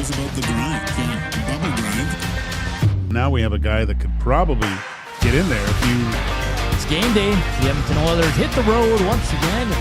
knows about the grind, bubble grind. Now we have a guy that could probably get in there if you... It's game day. The Edmonton Oilers hit the road once again.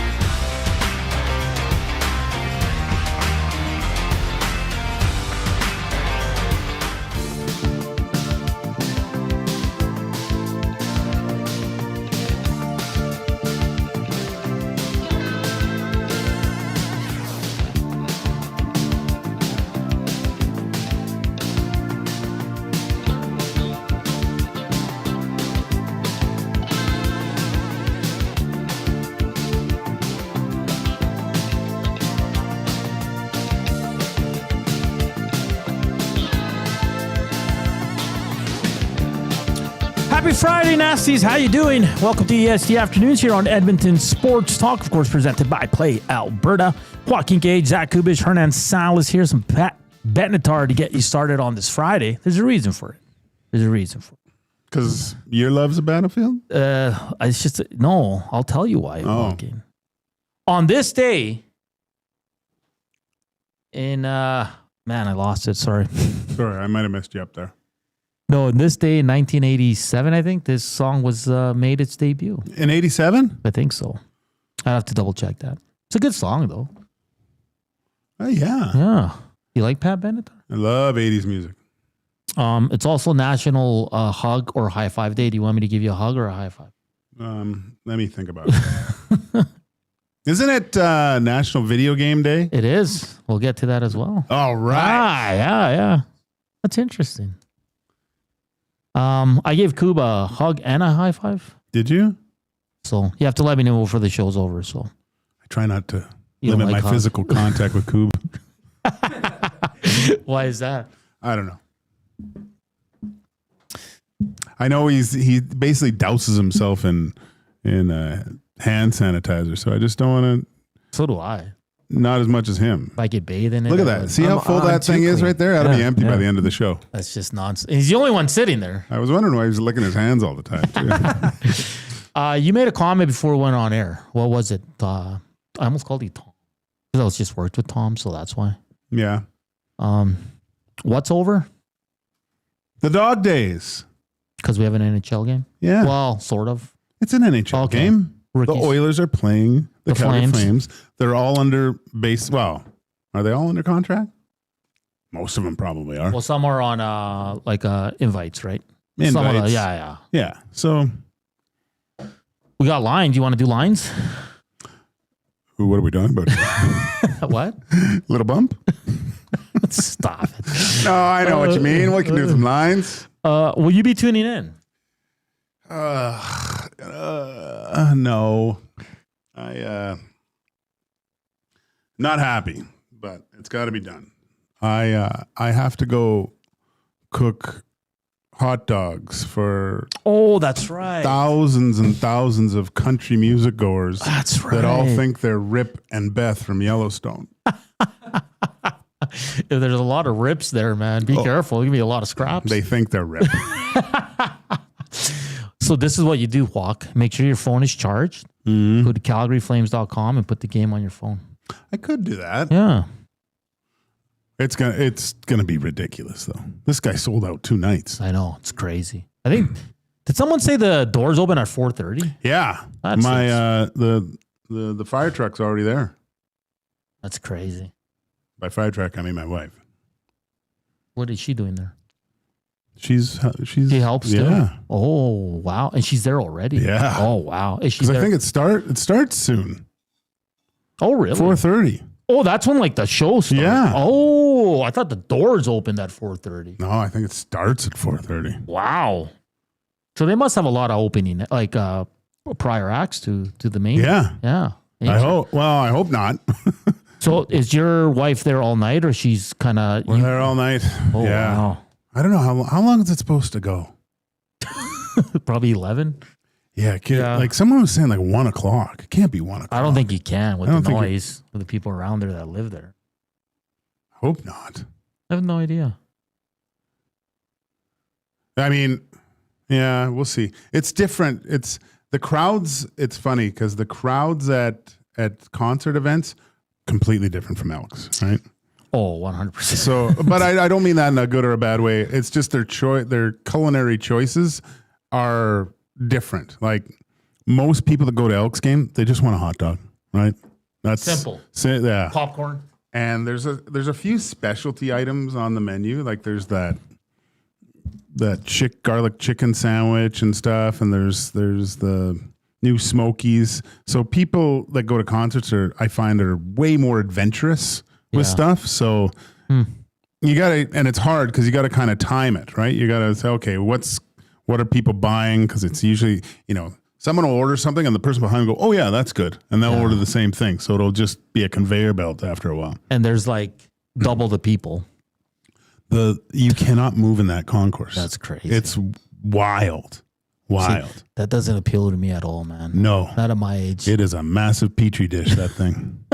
Happy Friday, Nasties. How you doing? Welcome to EST Afternoons here on Edmonton Sports Talk, of course, presented by Play Alberta. Joaquin Gage, Zach Kubish, Hernan Salas here. Some Pat Benatar to get you started on this Friday. There's a reason for it. Because your love's a battlefield? It's just, no, I'll tell you why. Joaquin. On this day in, man, I lost it. Sorry. Sorry, I might have messed you up there. No, in this day in 1987, I think this song was made its debut. In 87? I think so. I have to double check that. It's a good song, though. Oh, yeah. Yeah. You like Pat Benatar? I love 80s music. It's also National Hug or High Five Day. Do you want me to give you a hug or a high five? Let me think about it. Isn't it National Video Game Day? It is. We'll get to that as well. All right. Yeah. That's interesting. I gave Kuba a hug and a high five. Did you? So you have to let me know before the show's over. So I try not to limit my physical contact with Kuba. Why is that? I don't know. I know he basically douses himself in hand sanitizer, so I just don't want to. So do I. Not as much as him. If I get bathed in it. Look at that. See how full that thing is right there? That'll be empty by the end of the show. That's just nonsense. He's the only one sitting there. I was wondering why he was licking his hands all the time, too. You made a comment before we went on air. What was it? I almost called you Tom. Because I was just worked with Tom, so that's why. Yeah. What's over? The dog days. Because we have an NHL game? Yeah. Well, sort of. It's an NHL game. Rookies. The Oilers are playing the Calgary Flames. They're all under base. Well, are they all under contract? Most of them probably are. Well, some are on invites, right? Invites. Some of the, yeah. So we got lines. You want to do lines? What are we talking about? What? Little bump? Stop it. No, I know what you mean. We can do some lines. Will you be tuning in? No. Not happy, but it's got to be done. I have to go cook hot dogs for that's right, thousands and thousands of country music goers. That's right. That all think they're Rip and Beth from Yellowstone. There's a lot of rips there, man. Be careful. There's gonna be a lot of scraps. They think they're Rip. So this is what you do, Walk. Make sure your phone is charged. Go to CalgaryFlames.com and put the game on your phone. I could do that. Yeah. It's gonna be ridiculous though. This guy sold out 2 nights. I know, it's crazy. I think did someone say the doors open at 4:30? Yeah. The fire truck's already there. That's crazy. By fire truck, I mean my wife. What is she doing there? She helps too? Yeah. Oh wow. And she's there already? Yeah. Oh wow. Is she there? I think it starts soon. Oh really? 4:30. Oh, that's when like the show starts. Yeah. Oh, I thought the doors opened at 4:30. No, I think it starts at 4:30. Wow. So they must have a lot of opening, like prior acts to the main. Yeah. Yeah. I hope not. So is your wife there all night, or she's kind of? We're there all night. Oh, yeah. Wow. I don't know how long is it supposed to go. Probably 11. Yeah, like someone was saying like 1 o'clock. It can't be 1 o'clock. I don't think you can with the noise of the people around there that live there. Hope not. I have no idea. I mean, yeah, we'll see. It's different. It's the crowds. It's funny because the crowds at concert events completely different from Elks, right? Oh, 100%. So, but I don't mean that in a good or a bad way. It's just their culinary choices are different. Like most people that go to Elks game, they just want a hot dog, right? That's simple. Yeah. Popcorn. And there's a few specialty items on the menu. Like there's that garlic chicken sandwich and stuff, and there's the new Smokies. So people that go to concerts I find are way more adventurous with stuff. So you gotta, and it's hard because you gotta kind of time it, right? You gotta say, okay, what are people buying? Because it's usually, someone will order something and the person behind will go, oh yeah, that's good. And they'll order the same thing. So it'll just be a conveyor belt after a while. And there's like double the people. You cannot move in that concourse. That's crazy. It's wild. Wild. See, that doesn't appeal to me at all, man. No. Not at my age. It is a massive petri dish, that thing.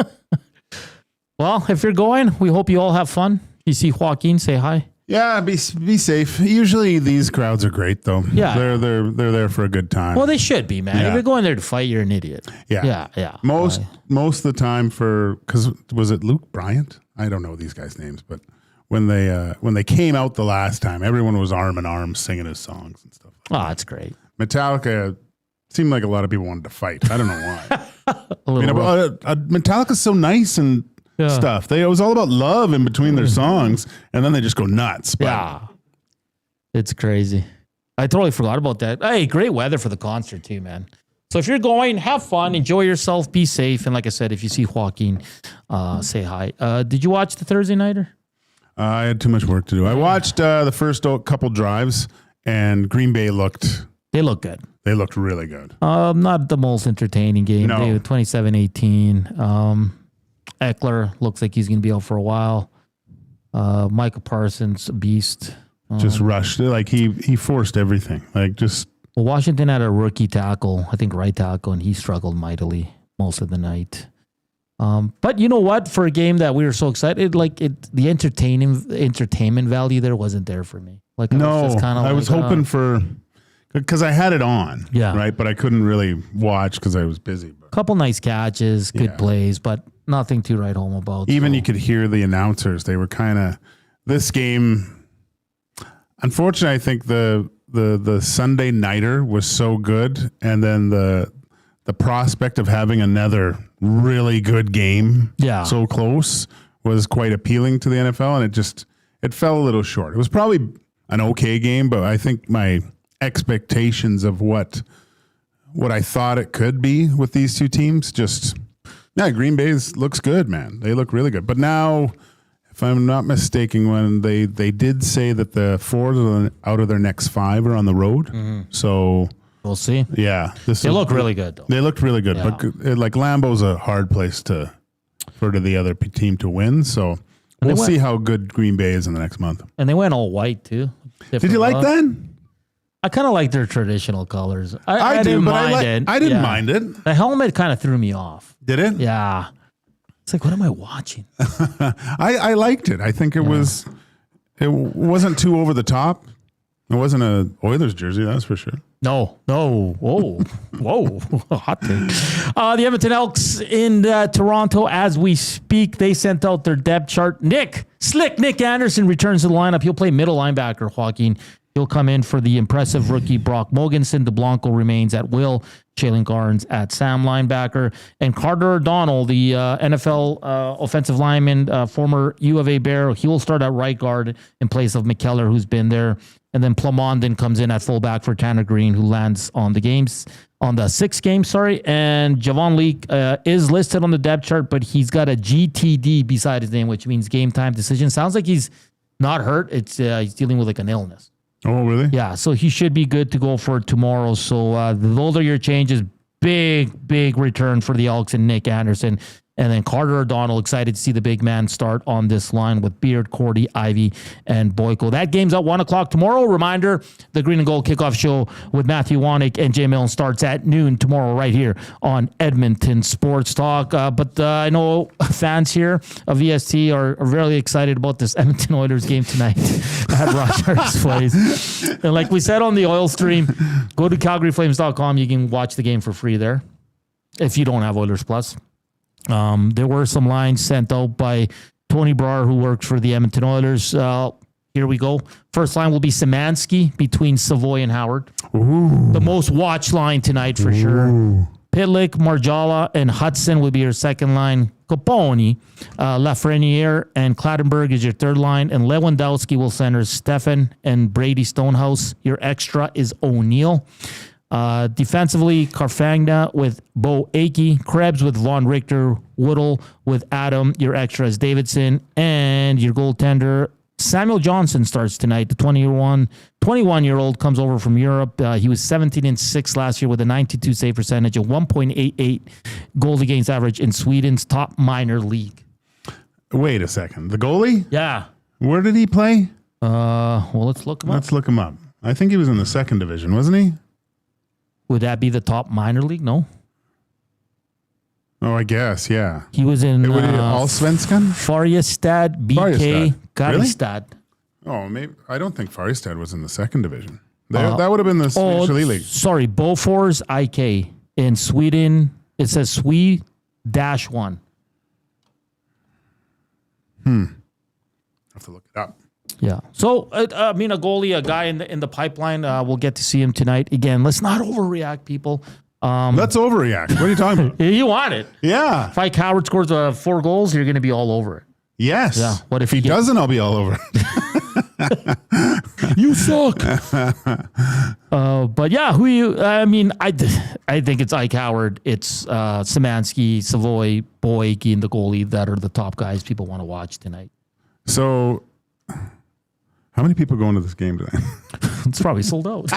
Well, if you're going, we hope you all have fun. You see Joaquin, say hi. Yeah, be safe. Usually these crowds are great though. Yeah. They're there for a good time. Well, they should be, man. Yeah. If you're going there to fight, you're an idiot. Yeah. Yeah. Most of the time because was it Luke Bryant? I don't know these guys' names, but when they came out the last time, everyone was arm in arm singing his songs and stuff. Oh, that's great. Metallica seemed like a lot of people wanted to fight. I don't know why. Rough. Metallica's so nice and stuff. It was all about love in between their songs, and then they just go nuts. But yeah. It's crazy. I totally forgot about that. Hey, great weather for the concert too, man. So if you're going, have fun, enjoy yourself, be safe. And like I said, if you see Joaquin, say hi. Did you watch the Thursday nighter? I had too much work to do. I watched the first couple drives, and Green Bay They look good. They looked really good. Not the most entertaining game. No. They 27-18. Eckler looks like he's going to be out for a while. Micah Parsons, a beast. Just rushed. Like he forced everything. Like just. Well, Washington had a rookie tackle, I think right tackle, and he struggled mightily most of the night. But you know what? For a game that we were so excited, the entertainment value there wasn't there for me. I was hoping for, because I had it on, right? But I couldn't really watch because I was busy. A couple nice catches, good plays, but nothing to write home about. Even you could hear the announcers; they were kind of this game. Unfortunately, I think the Sunday nighter was so good, and then the prospect of having another really good game, so close, was quite appealing to the NFL, and it fell a little short. It was probably an okay game, but I think my expectations of what I thought it could be with these two teams Green Bay looks good, man. They look really good. But now, if I'm not mistaken, when they did say that the 4 out of their next 5 are on the road, so we'll see. Yeah, they look really good, though. They looked really good, but Lambeau's a hard place for the other team to win. So we'll see how good Green Bay is in the next month. And they went all white too. Did you like that? I kind of like their traditional colors. I do, didn't but mind it. I didn't mind it. The helmet kind of threw me off. Did it? Yeah. It's like, what am I watching? I liked it. I think it wasn't too over the top. It wasn't a Oilers jersey, that's for sure. No. Whoa. Hot take. The Edmonton Elks in Toronto as we speak. They sent out their depth chart. Nick Anderson returns to the lineup. He'll play middle linebacker, Joaquin. He'll come in for the impressive rookie Brock Mogensen. DeBlanco remains at will. Jalen Garnes at Sam linebacker. And Carter O'Donnell, the NFL offensive lineman, former U of A Bear, he will start at right guard in place of McKellar, who's been there. And then Plamondon comes in at fullback for Tanner Green, who lands on the 6th game, And Javon Leake is listed on the depth chart, but he's got a GTD beside his name, which means game time decision. Sounds like he's not hurt. It's he's dealing with like an illness. Oh, really? Yeah, so he should be good to go for tomorrow. So those are your changes. Big return for the Elks and Nick Anderson. And then Carter O'Donnell, excited to see the big man start on this line with Beard, Cordy, Ivy, and Boyko. That game's at 1 o'clock tomorrow. Reminder, the Green and Gold kickoff show with Matthew Wanek and Jay Milne starts at noon tomorrow right here on Edmonton Sports Talk. But I know fans here of EST are really excited about this Edmonton Oilers game tonight at Rogers Place. And like we said on the oil stream, go to CalgaryFlames.com. You can watch the game for free there if you don't have Oilers Plus. There were some lines sent out by Tony Brar, who works for the Edmonton Oilers. Here we go. First line will be Szymanski between Savoie and Howard. Ooh. The most watched line tonight for sure. Pitlick, Marjala, and Hudson will be your second line. Caponi, Lafreniere, and Clattenburg is your third line. And Lewandowski will center Stefan and Brady Stonehouse. Your extra is O'Neill. Defensively, Carfagna with Beau Akey, Krebs with Von Richter, Woodle with Adam. Your extra is Davidson. And your goaltender, Samuel Johnson, starts tonight. The 21-year-old comes over from Europe. He was 17-6 last year with a 92 save percentage, a 1.88 goal against average in Sweden's top minor league. Wait a second. The goalie? Yeah. Where did he play? Well, let's look him up. Let's look him up. I think he was in the second division, wasn't he? Would that be the top minor league? No. Oh, I guess, yeah. He was in Allsvenskan? Farjestad, BK, Karlstad. Oh, maybe. I don't think Farjestad was in the second division. That would have been the Swedish Elite League. Sorry, Bofors Ike in Sweden. It says Swede-1. I have to look it up. Yeah. So, a goalie, a guy in the pipeline. We'll get to see him tonight. Again, let's not overreact, people. Let's overreact. What are you talking about? You want it. Yeah. If Ike Howard scores 4 goals, you're going to be all over it. Yes. Yeah. What if he doesn't? I'll be all over it. You suck. But yeah, I think it's Ike Howard. It's Szymanski, Savoie, Beau Akey, and the goalie that are the top guys people want to watch tonight. So, how many people are going to this game tonight? It's probably sold out.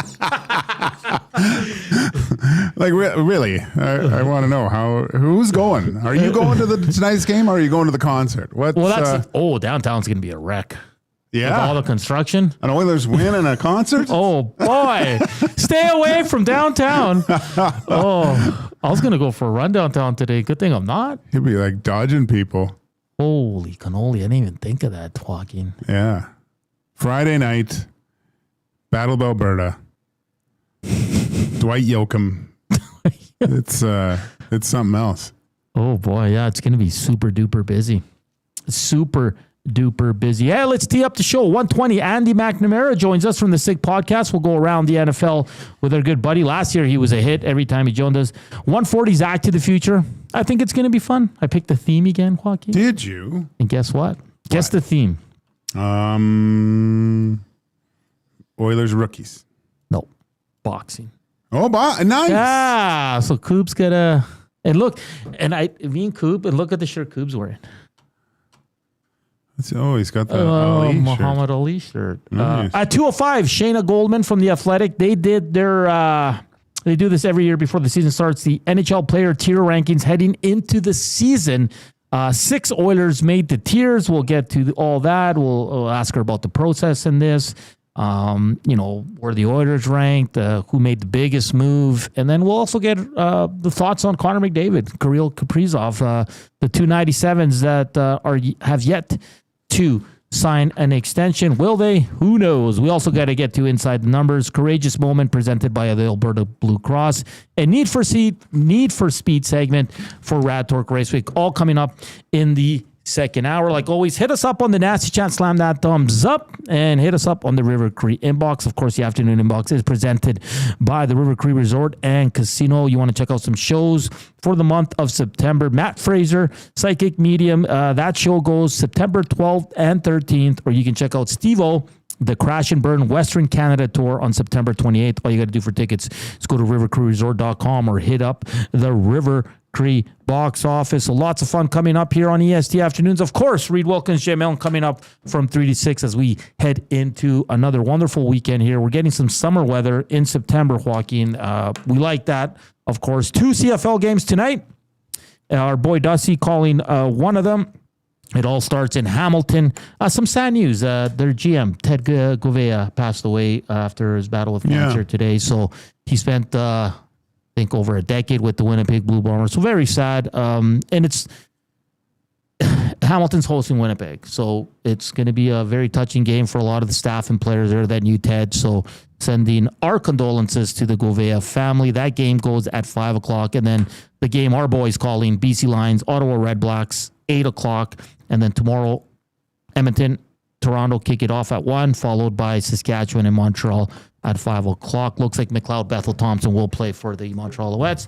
Like, really? I want to know who's going. Are you going to tonight's game, or are you going to the concert? Downtown's going to be a wreck. Yeah. With all the construction. An Oilers win and a concert? Oh, boy. Stay away from downtown. Oh, I was going to go for a run downtown today. Good thing I'm not. You'll be like dodging people. Holy cannoli. I didn't even think of that, Joaquin. Yeah. Friday night, Battle of Alberta. Dwight Yoakam. It's something else. Oh, boy. Yeah, it's going to be super duper busy. Super duper busy. Yeah, let's tee up the show. 120, Andy McNamara joins us from the SIG podcast. We'll go around the NFL with our good buddy. Last year, he was a hit every time he joined us. 140, Zach to the future. I think it's going to be fun. I picked the theme again, Joaquin. Did you? And guess what? Guess the theme. Oilers rookies. No. Boxing. Oh, nice. Yeah. So Coop's got a... And look, me and Coop, and look at the shirt Coop's wearing. He's got the Ali Muhammad shirt. Ali shirt. Nice. At 205, Shayna Golden from The Athletic. They did they do this every year before the season starts. The NHL Player Tier rankings heading into the season. 6 Oilers made the tiers. We'll get to all that. We'll ask her about the process in this. Where the Oilers ranked, who made the biggest move. And then we'll also get the thoughts on Connor McDavid, Kirill Kaprizov, the 297s that have yet to sign an extension. Will they? Who knows? We also got to get to Inside the Numbers, courageous moment presented by the Alberta Blue Cross, and Need for Speed segment for Rad Torque Race Week, all coming up in the second hour. Like always, hit us up on the Nasty Chat, slam that thumbs up, and hit us up on the River Cree inbox. Of course, the afternoon inbox is presented by the River Cree Resort and Casino. You want to check out some shows for the month of September. Matt Fraser, Psychic Medium. That show goes September 12th and 13th, or you can check out Steve-O, the Crash and Burn Western Canada Tour on September 28th. All you got to do for tickets is go to rivercreeresort.com or hit up the River Cree box office. So lots of fun coming up here on EST Afternoons. Of course, Reed Wilkins, Jay Mellon coming up from 3 to 6 as we head into another wonderful weekend here. We're getting some summer weather in September, Joaquin. We like that. Of course, 2 CFL games tonight. Our boy Dusty calling one of them. It all starts in Hamilton. Some sad news. Their GM, Ted Govea, passed away after his battle with cancer today. So he spent... I think over a decade with the Winnipeg Blue Bombers. So very sad. And it's Hamilton's hosting Winnipeg. So it's going to be a very touching game for a lot of the staff and players there that knew Ted. So sending our condolences to the Govea family. That game goes at 5 o'clock. And then the game our boys calling BC Lions, Ottawa Red Blacks 8 o'clock. And then tomorrow, Edmonton, Toronto kick it off at 1, followed by Saskatchewan and Montreal at 5 o'clock. Looks like McLeod Bethel Thompson will play for the Montreal Alouettes.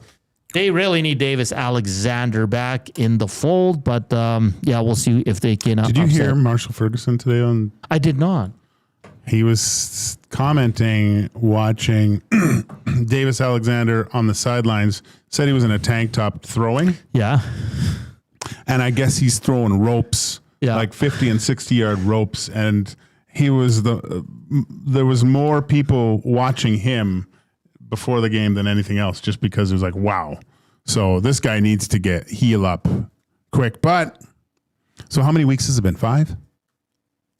They really need Davis Alexander back in the fold, but we'll see if they can. Did you hear Marshall Ferguson today on? I did not. He was commenting, watching Davis Alexander on the sidelines, said he was in a tank top throwing. Yeah. And I guess he's throwing ropes, like 50 and 60-yard ropes. And he was there was more people watching him before the game than anything else, just because it was like, wow. So this guy needs to heal up quick. But, so how many weeks has it been? 5?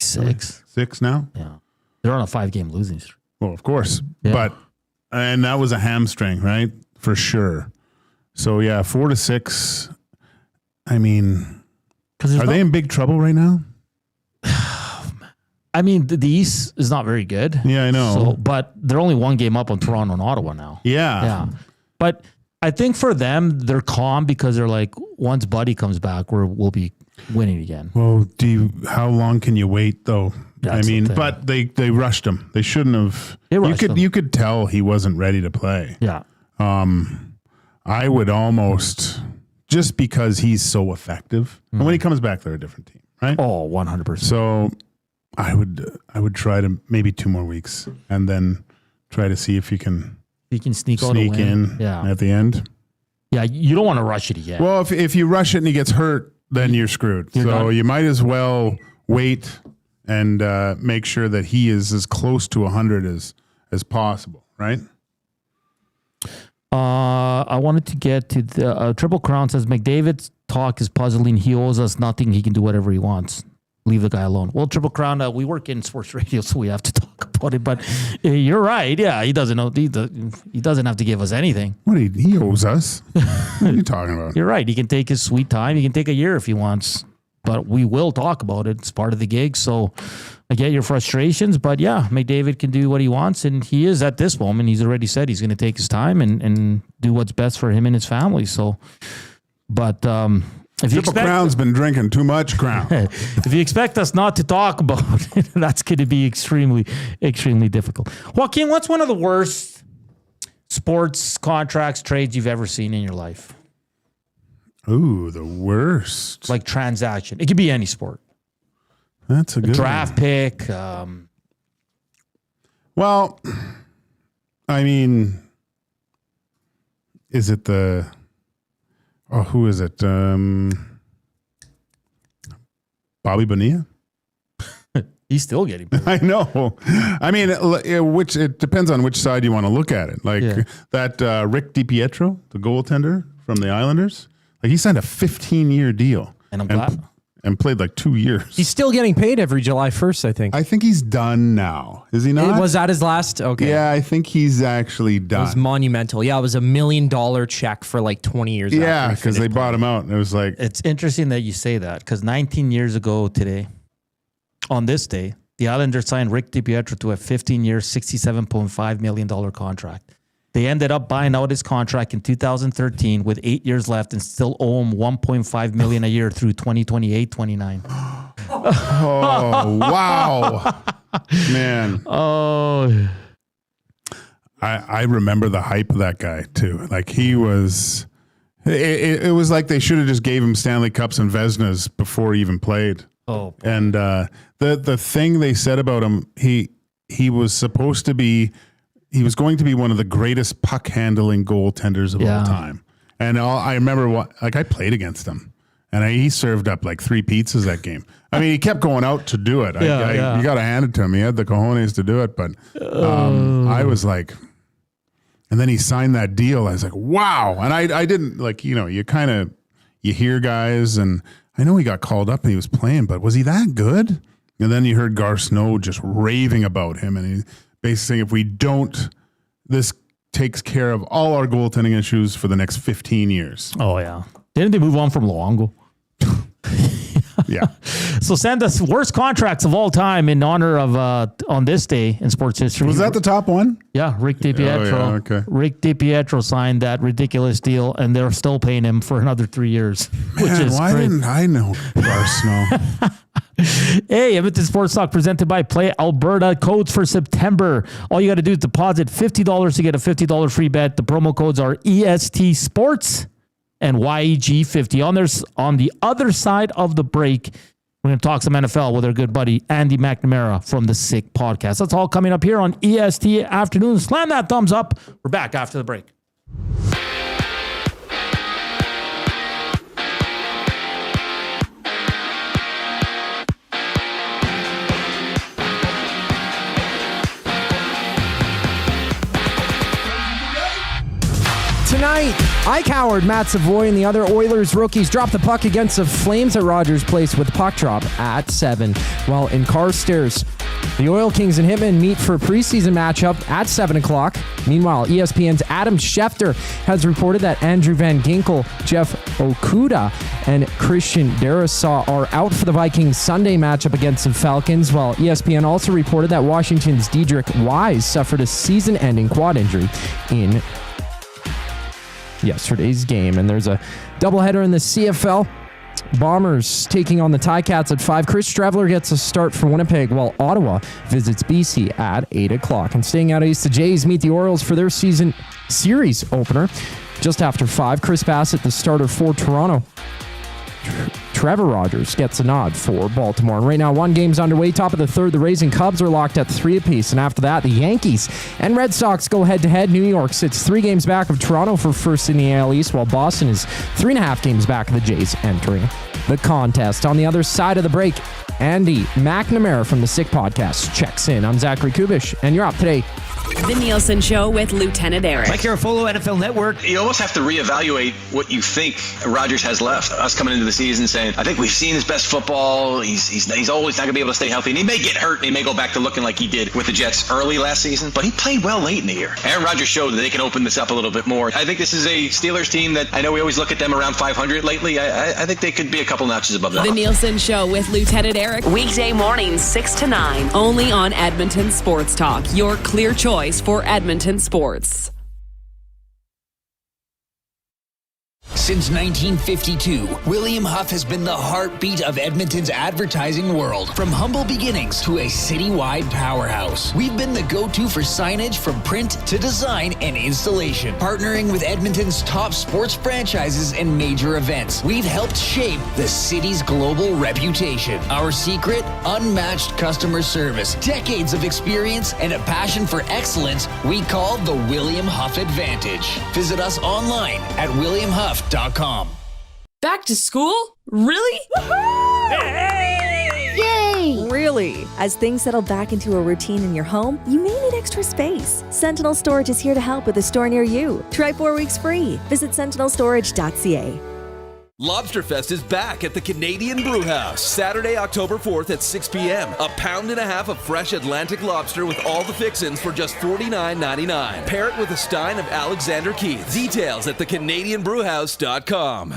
6. 6 now? Yeah. They're on a 5-game losing streak. Well, of course. Yeah. And that was a hamstring, right? For sure. So, 4 to 6. I mean, are they in big trouble right now? I mean, the East is not very good. Yeah, I know. So, but they're only 1 game up on Toronto and Ottawa now. Yeah. But I think for them, they're calm because they're like, once Buddy comes back, we'll be winning again. Well, how long can you wait though? That's but they rushed him. They shouldn't have. You could tell he wasn't ready to play. Yeah. I would almost, just because he's so effective. And when he comes back, they're a different team, right? Oh, 100%. So I would try to maybe 2 more weeks and then try to see if you can sneak in at the end. Yeah, you don't want to rush it again. Well, if you rush it and he gets hurt, then you're screwed. You might as well wait and make sure that he is as close to 100 as possible, right? I wanted to get to the Triple Crown says McDavid's talk is puzzling. He owes us nothing. He can do whatever he wants. Leave the guy alone. Well, Triple Crown, we work in sports radio, so we have to talk about it. But you're right. Yeah, he doesn't know. He doesn't have to give us anything. What he owes us? What are you talking about? You're right. He can take his sweet time. He can take a year if he wants. But we will talk about it. It's part of the gig. So I get your frustrations. But yeah, McDavid can do what he wants. And he is at this moment. He's already said he's going to take his time and do what's best for him and his family. So, but if you expect, Crown's been drinking too much Crown. If you expect us not to talk about it, that's going to be extremely, extremely difficult. Joaquin, what's one of the worst sports contracts, trades you've ever seen in your life? Ooh, the worst. Like transaction. It could be any sport. That's a good draft pick. Well, I mean, is it the... Oh, who is it? Bobby Bonilla? He's still getting paid. I know. I mean, it depends on which side you want to look at it. Like that Rick DiPietro, the goaltender from the Islanders, like he signed a 15-year deal. And I'm glad. And played like 2 years. He's still getting paid every July 1st, I think. I think he's done now. Is he not? Was that his last? Okay. Yeah, I think he's actually done. It was monumental. Yeah, it was $1 million check for like 20 years. Yeah, because they bought him out. And it was like... It's interesting that you say that because 19 years ago today, on this day, the Islanders signed Rick DiPietro to a 15-year, $67.5 million contract. They ended up buying out his contract in 2013 with 8 years left and still owe him $1.5 million a year through 2028, 29. Oh, wow. Man. Oh. I remember the hype of that guy, too. Like, he was... It was like they should have just gave him Stanley Cups and Vezinas before he even played. Oh. Boy. And the thing they said about him, he was supposed to be... He was going to be one of the greatest puck-handling goaltenders of all time. And I remember, I played against him. And he served up like 3 pizzas that game. I mean, he kept going out to do it. You got to hand it to him. He had the cojones to do it. But I was like... And then he signed that deal. I was like, wow. And I didn't, like, you hear guys. And I know he got called up and he was playing. But was he that good? And then you heard Gar Snow just raving about him. And he... basically saying if we don't, this takes care of all our goaltending issues for the next 15 years. Oh, yeah. Didn't they move on from Luongo? Yeah. So send us worst contracts of all time in honor of on this day in sports history. Was that the top one? Yeah, Rick DiPietro. Oh, yeah, okay. Rick DiPietro signed that ridiculous deal, and they're still paying him for another 3 years, which Man, is why great. didn't I know Arsenal? Hey, Edmonton Sports Talk presented by Play Alberta. Codes for September. All you got to do is deposit $50 to get a $50 free bet. The promo codes are EST Sports and YEG50. On the other side of the break, we're going to talk some NFL with our good buddy Andy McNamara from the Sick Podcast. That's all coming up here on EST Afternoon. Slam that thumbs up. We're back after the break. Tonight, Ike Howard, Matt Savoie, and the other Oilers rookies drop the puck against the Flames at Rogers Place with puck drop at 7. While in Carstairs, the Oil Kings and Hitmen meet for a preseason matchup at 7 o'clock. Meanwhile, ESPN's Adam Schefter has reported that Andrew Van Ginkel, Jeff Okuda, and Christian Darrisaw are out for the Vikings Sunday matchup against the Falcons, while ESPN also reported that Washington's Dedrick Wise suffered a season-ending quad injury in yesterday's game. And there's a doubleheader in the CFL. Bombers taking on the Ticats at 5. Chris Streveler gets a start for Winnipeg, while Ottawa visits BC at 8 o'clock. And staying out east, the Jays meet the Orioles for their season series opener. Just after 5, Chris Bassett, the starter for Toronto. Trevor Rogers gets a nod for Baltimore. And right now, one game's underway. Top of the third, the Rays and Cubs are locked at 3 apiece. And after that, the Yankees and Red Sox go head-to-head. New York sits 3 games back of Toronto for first in the AL East, while Boston is 3.5 games back of the Jays entering the contest. On the other side of the break, Andy McNamara from the Sick Podcast checks in. I'm Zachary Kubish, and you're up today. The Nielsen Show with Lieutenant Eric. Mike Garafolo, NFL Network. You almost have to reevaluate what you think Rodgers has left. Us coming into the season saying, I think we've seen his best football. He's always not going to be able to stay healthy. And he may get hurt. And he may go back to looking like he did with the Jets early last season. But he played well late in the year. Aaron Rodgers showed that they can open this up a little bit more. I think this is a Steelers team that I know we always look at them around 500 lately. I think they could be a couple notches above that. The Nielsen Show with Lieutenant Eric. Weekday mornings 6 to 9. Only on Edmonton Sports Talk. Your clear choice for Edmonton sports. Since 1952, William Huff has been the heartbeat of Edmonton's advertising world. From humble beginnings to a citywide powerhouse, we've been the go-to for signage from print to design and installation. Partnering with Edmonton's top sports franchises and major events, we've helped shape the city's global reputation. Our secret? Unmatched customer service, decades of experience, and a passion for excellence we call the William Huff Advantage. Visit us online at williamhuff.com. Back to school? Really? Yay! Really? As things settle back into a routine in your home, you may need extra space. Sentinel Storage is here to help with a store near you. Try 4 weeks free. Visit sentinelstorage.ca. Lobsterfest is back at the Canadian Brewhouse. Saturday, October 4th at 6 p.m. A pound and a half of fresh Atlantic lobster with all the fixins for just $49.99. Pair it with a stein of Alexander Keith. Details at thecanadianbrewhouse.com.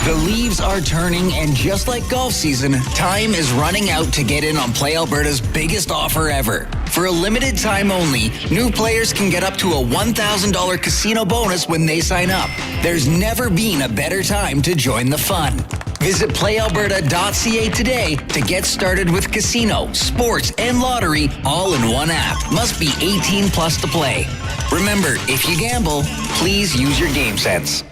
The leaves are turning, and just like golf season, time is running out to get in on Play Alberta's biggest offer ever. For a limited time only, new players can get up to a $1,000 casino bonus when they sign up. There's never been a better time to join the fun. Visit playalberta.ca today to get started with casino, sports, and lottery all in one app. Must be 18 plus to play. Remember, if you gamble, please use your game sense.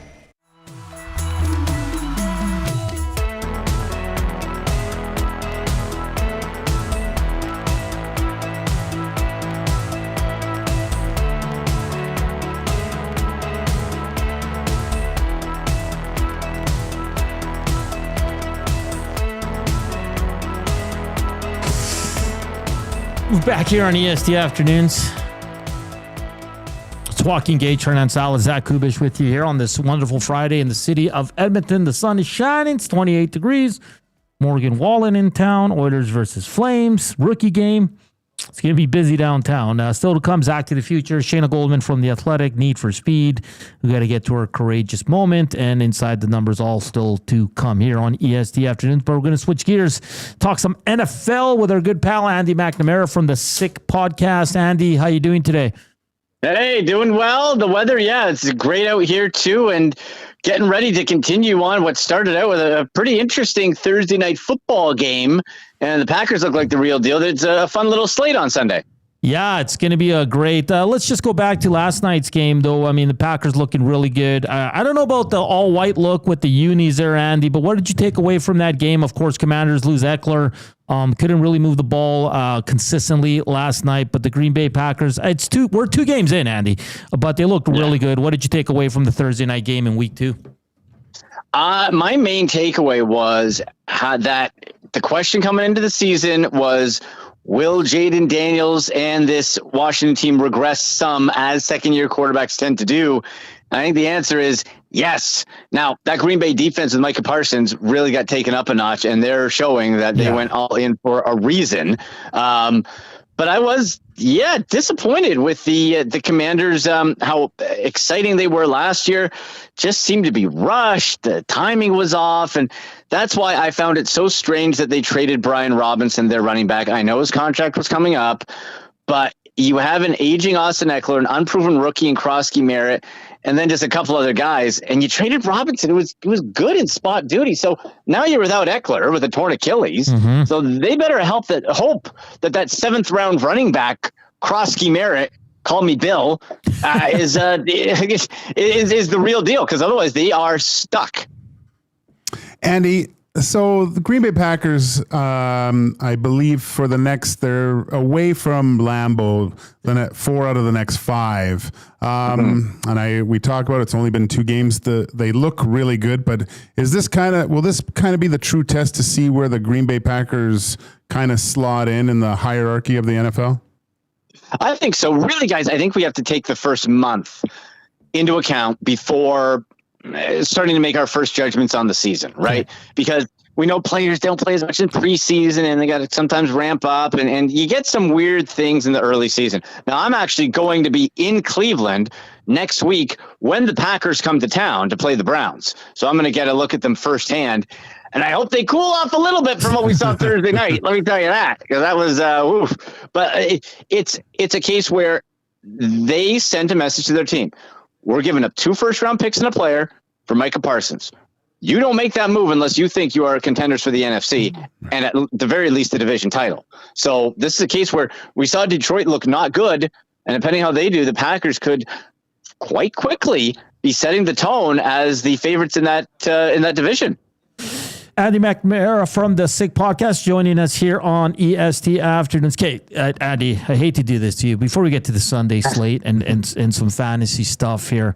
Back here on EST Afternoons. It's Joaquin Gage, Hernan Salas, Zach Kubish with you here on this wonderful Friday in the city of Edmonton. The sun is shining. It's 28 degrees. Morgan Wallen in town. Oilers versus Flames. Rookie game. It's going to be busy downtown. Still to come, Zach to the future. Shayna Golden from The Athletic, Need for Speed. We got to get to her courageous moment. And Inside the Numbers, all still to come here on EST Afternoons. But we're going to switch gears, talk some NFL with our good pal, Andy McNamara from the Sick Podcast. Andy, how you doing today? Hey, doing well. The weather, it's great out here too. And getting ready to continue on what started out with a pretty interesting Thursday night football game. And the Packers look like the real deal. It's a fun little slate on Sunday. Yeah, it's going to be a great. Let's just go back to last night's game, though. I mean, the Packers looking really good. I don't know about the all-white look with the unis there, Andy, but what did you take away from that game? Of course, Commanders lose Eckler. Couldn't really move the ball consistently last night, but the Green Bay Packers, we're 2 games in, Andy, but they looked really good. What did you take away from the Thursday night game in week 2? My main takeaway was that the question coming into the season was, will Jaden Daniels and this Washington team regress some, as second-year quarterbacks tend to do? I think the answer is yes. Now, that Green Bay defense with Micah Parsons really got taken up a notch, and they're showing that they went all in for a reason. But I was, disappointed with the Commanders, how exciting they were last year. Just seemed to be rushed. The timing was off. And that's why I found it so strange that they traded Brian Robinson, their running back. I know his contract was coming up, but you have an aging Austin Eckler, an unproven rookie in Krosky Merritt, and then just a couple other guys. And you traded Robinson. It was good in spot duty. So now you're without Eckler with a torn Achilles. Mm-hmm. So they better hope that 7th round running back, Krosky Merritt, call me Bill, is the real deal, because otherwise they are stuck. Andy, so the Green Bay Packers, I believe for the next, they're away from Lambeau 4 out of the next 5. And we talked about it's only been 2 games. They look really good, but will this kind of be the true test to see where the Green Bay Packers kind of slot in the hierarchy of the NFL? I think so. Really, guys, I think we have to take the first month into account before starting to make our first judgments on the season, right? Because we know players don't play as much in preseason, and they got to sometimes ramp up, and you get some weird things in the early season. Now, I'm actually going to be in Cleveland next week when the Packers come to town to play the Browns. So I'm going to get a look at them firsthand. And I hope they cool off a little bit from what we saw Thursday night. Let me tell you that, because that was oof. But it's a case where they sent a message to their team. We're giving up 2 first-round picks and a player for Micah Parsons. You don't make that move unless you think you are contenders for the NFC and at the very least the division title. So this is a case where we saw Detroit look not good, and depending how they do, the Packers could quite quickly be setting the tone as the favorites in that division. Andy McNamara from the Sick Podcast joining us here on EST Afternoons. Okay, Andy, I hate to do this to you. Before we get to the Sunday slate and some fantasy stuff here,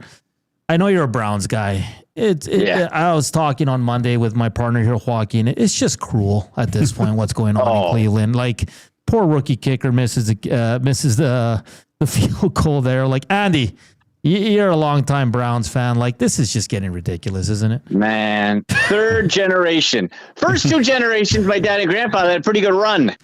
I know you're a Browns guy. I was talking on Monday with my partner here, Joaquin. It's just cruel at this point what's going on in Cleveland. Like, poor rookie kicker misses the field goal there. Like, Andy, you're a longtime Browns fan. Like, this is just getting ridiculous, isn't it? Man, 3rd generation. First 2 generations, my dad and grandfather had a pretty good run.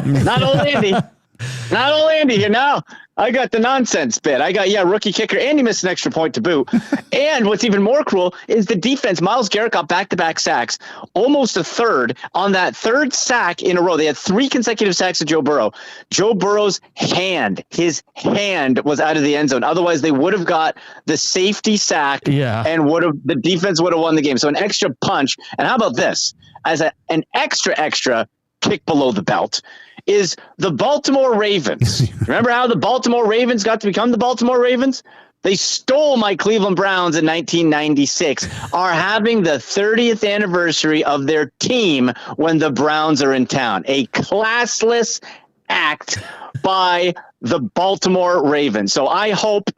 Not old Andy here now. I got the nonsense bit. I got, rookie kicker, and he missed an extra point to boot. And what's even more cruel is the defense. Myles Garrett got back-to-back sacks, almost a third on that 3rd sack in a row. They had 3 consecutive sacks of Joe Burrow. Joe Burrow's his hand was out of the end zone. Otherwise, they would have got the safety sack, and the defense would have won the game. So an extra punch. And how about this? As an extra kick below the belt is the Baltimore Ravens. Remember how the Baltimore Ravens got to become the Baltimore Ravens? They stole my Cleveland Browns in 1996, are having the 30th anniversary of their team when the Browns are in town. A classless act by the Baltimore Ravens. So I hope,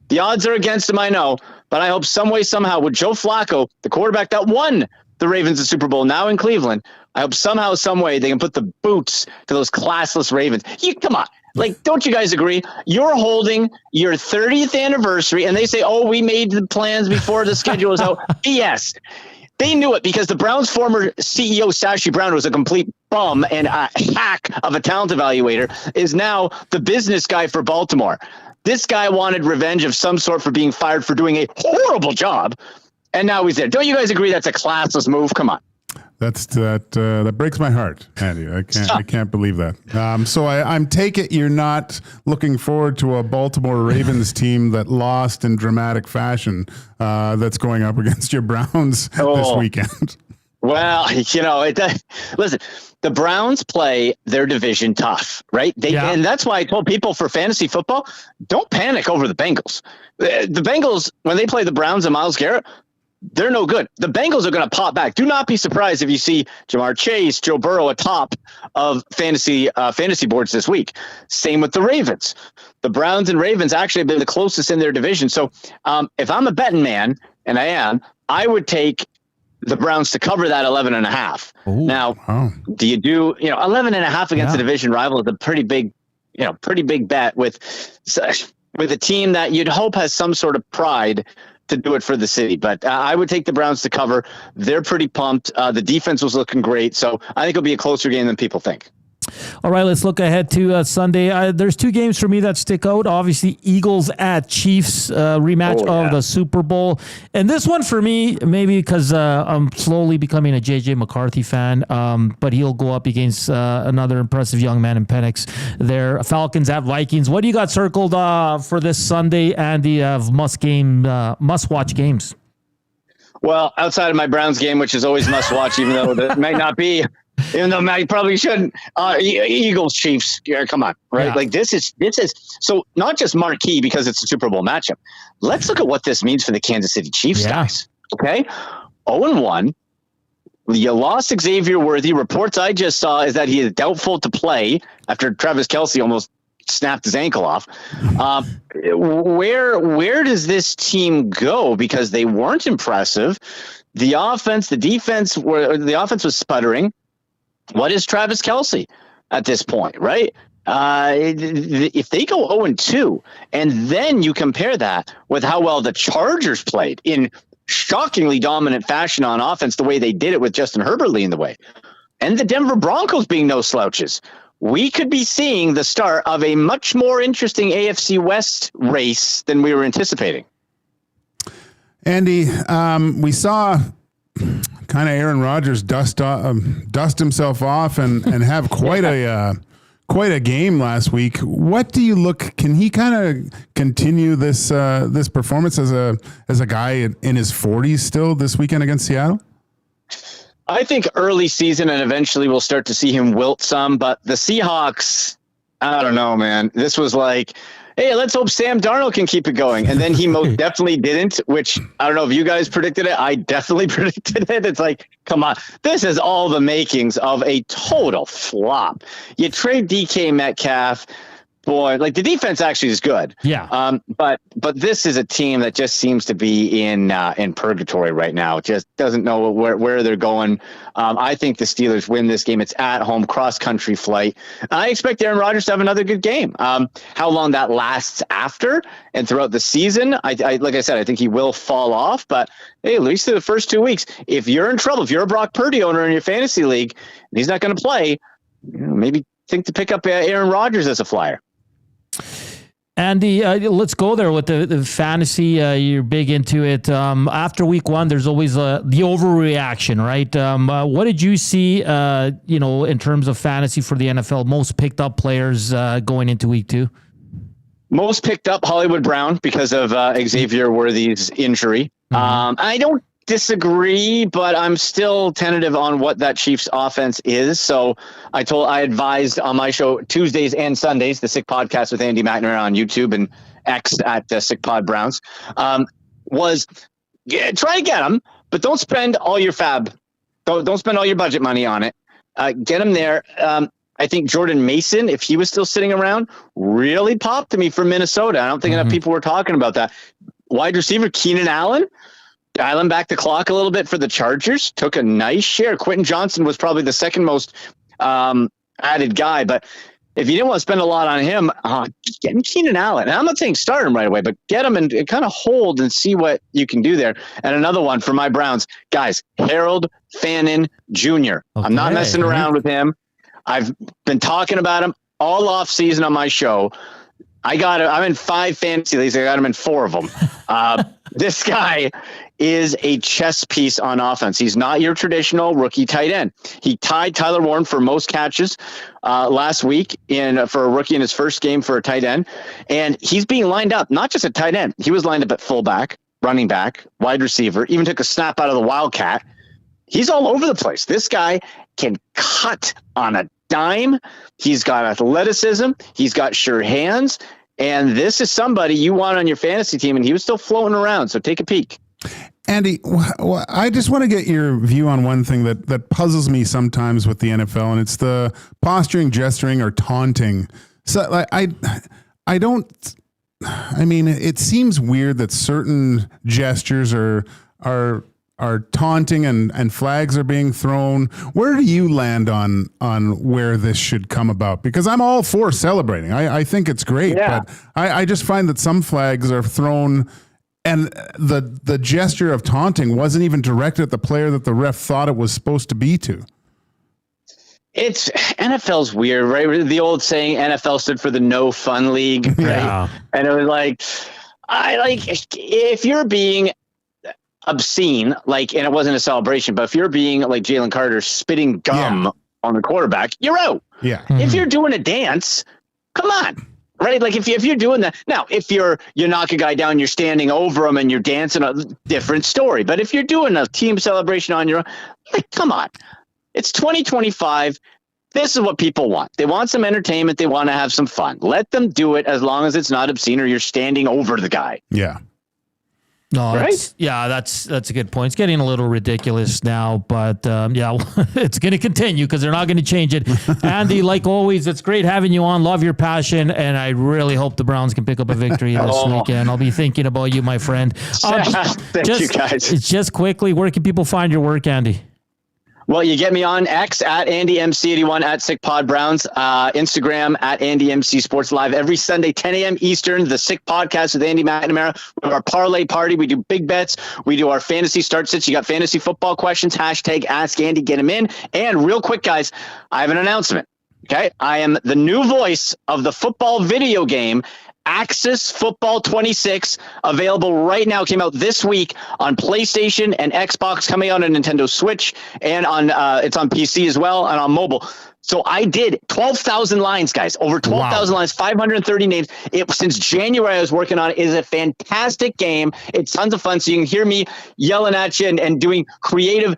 the odds are against them, I know, but I hope some way, somehow, with Joe Flacco, the quarterback that won the Ravens the Super Bowl, now in Cleveland, I hope somehow, some way they can put the boots to those classless Ravens. Come on. Like, don't you guys agree? You're holding your 30th anniversary, and they say, we made the plans before the schedule was out. BS. They knew it because the Browns' former CEO, Sashi Brown, was a complete bum and a hack of a talent evaluator is now the business guy for Baltimore. This guy wanted revenge of some sort for being fired for doing a horrible job, and now he's there. Don't you guys agree that's a classless move? Come on. That breaks my heart, Andy. I can't believe that. So I'm take it you're not looking forward to a Baltimore Ravens team that lost in dramatic fashion that's going up against your Browns this weekend. Well, listen, the Browns play their division tough, right? And that's why I told people for fantasy football, don't panic over the Bengals. The Bengals, when they play the Browns and Myles Garrett, they're no good. The Bengals are going to pop back. Do not be surprised if you see Jamar Chase, Joe Burrow atop of fantasy boards this week. Same with the Ravens. The Browns and Ravens actually have been the closest in their division. So if I'm a betting man, and I am, I would take the Browns to cover that 11.5. Now, do you do 11.5 against a division rival is a pretty big bet with a team that you'd hope has some sort of pride to do it for the city. But I would take the Browns to cover. They're pretty pumped. The defense was looking great. So I think it'll be a closer game than people think. All right, let's look ahead to Sunday. There's two games for me that stick out. Obviously, Eagles at Chiefs rematch of the Super Bowl. And this one for me, maybe because I'm slowly becoming a J.J. McCarthy fan, but he'll go up against another impressive young man in Penix there. Falcons at Vikings. What do you got circled for this Sunday and the must-watch games? Well, outside of my Browns game, which is always must-watch, even though it might not be, even though I probably shouldn't. Eagles, Chiefs, come on, right? Yeah. Like this is so not just marquee because it's a Super Bowl matchup. Let's look at what this means for the Kansas City Chiefs guys. Okay, 0-1. You lost Xavier Worthy. Reports I just saw is that he is doubtful to play after Travis Kelce almost snapped his ankle off. Where does this team go? Because they weren't impressive. The offense was sputtering. What is Travis Kelce at this point, right? If they go 0-2, and then you compare that with how well the Chargers played in shockingly dominant fashion on offense, the way they did it with Justin Herbert leading the way, and the Denver Broncos being no slouches, we could be seeing the start of a much more interesting AFC West race than we were anticipating. Andy, we saw kind of Aaron Rodgers dust himself off and have quite a game last week. What do you look? Can he kind of continue this performance as a guy in his 40s still this weekend against Seattle? I think early season, and eventually we'll start to see him wilt some. But the Seahawks, I don't know, man. This was like, hey, let's hope Sam Darnold can keep it going. And then he most definitely didn't, which I don't know if you guys predicted it. I definitely predicted it. It's like, come on. This is all the makings of a total flop. You trade DK Metcalf. Boy, like the defense actually is good. Yeah. But this is a team that just seems to be in purgatory right now. Just doesn't know where they're going. I think the Steelers win this game. It's at home, cross country flight. I expect Aaron Rodgers to have another good game. How long that lasts after and throughout the season, I like I said, I think he will fall off. But hey, at least through the first 2 weeks, if you're in trouble, if you're a Brock Purdy owner in your fantasy league, and he's not going to play, maybe think to pick up Aaron Rodgers as a flyer. Andy, let's go there with the fantasy. You're big into it. After week one, there's always the overreaction, right? What did you see, in terms of fantasy for the NFL? Most picked up players going into week two? Most picked up Hollywood Brown because of Xavier Worthy's injury. Mm-hmm. I don't disagree, but I'm still tentative on what that Chiefs offense is. So I advised on my show Tuesdays and Sundays, the Sick Podcast with Andy McNamara on YouTube and X at Sick Pod Browns, was try to get them, but don't spend all your fab. Don't spend all your budget money on it. Get them there. I think Jordan Mason, if he was still sitting around, really popped to me for Minnesota. I don't think enough people were talking about that. Wide receiver Keenan Allen, dialing back the clock a little bit for the Chargers, took a nice share. Quentin Johnson was probably the second most added guy, but if you didn't want to spend a lot on him, get him Keenan Allen. And I'm not saying start him right away, but get him and kind of hold and see what you can do there. And another one for my Browns, guys, Harold Fannin Jr. Okay. I'm not messing around with him. I've been talking about him all off season on my show. I'm in 5 fantasy leagues. I got him in 4 of them. This guy is a chess piece on offense. He's not your traditional rookie tight end. He tied Tyler Warren for most catches last week for a rookie in his first game for a tight end. And he's being lined up, not just at tight end. He was lined up at fullback, running back, wide receiver, even took a snap out of the Wildcat. He's all over the place. This guy can cut on a dime. He's got athleticism. He's got sure hands. And this is somebody you want on your fantasy team, and he was still floating around. So take a peek. Andy, I just want to get your view on one thing that puzzles me sometimes with the NFL, and it's the posturing, gesturing, or taunting. So it seems weird that certain gestures are taunting and flags are being thrown. Where do you land on where this should come about? Because I'm all for celebrating. I think it's great, but I just find that some flags are thrown and the gesture of taunting wasn't even directed at the player that the ref thought it was supposed to be to. It's NFL's weird, right? The old saying NFL stood for the no fun league, right? Yeah. And it was if you're being obscene, and it wasn't a celebration, but if you're being like Jalen Carter spitting gum on the quarterback, you're out. Yeah. Mm-hmm. If you're doing a dance, come on. Right? Like if you're doing that now, if you knock a guy down, you're standing over him and you're dancing, a different story. But if you're doing a team celebration on your own, come on, it's 2025. This is what people want. They want some entertainment. They want to have some fun. Let them do it as long as it's not obscene or you're standing over the guy. Yeah. No, right? That's a good point. It's getting a little ridiculous now, but it's going to continue because they're not going to change it. Andy, like always, it's great having you on. Love your passion, and I really hope the Browns can pick up a victory this weekend. I'll be thinking about you, my friend. Thank you, guys. Just quickly, where can people find your work, Andy? Well, you get me on X at AndyMC81 at SickPodBrowns, Instagram at AndyMC Sports Live every Sunday, 10 a.m. Eastern, the Sick Podcast with Andy McNamara. We have our parlay party. We do big bets. We do our fantasy start sits. You got fantasy football questions, hashtag Ask Andy, get them in. And real quick, guys, I have an announcement. Okay. I am the new voice of the football video game, Axis Football 26, available right now. Came out this week on PlayStation and Xbox, coming out on Nintendo Switch, and on it's on PC as well and on mobile. So I did 12,000 lines, guys, over 12,000 lines, 530 names. Since January I was working on it. It is a fantastic game. It's tons of fun. So you can hear me yelling at you and doing creative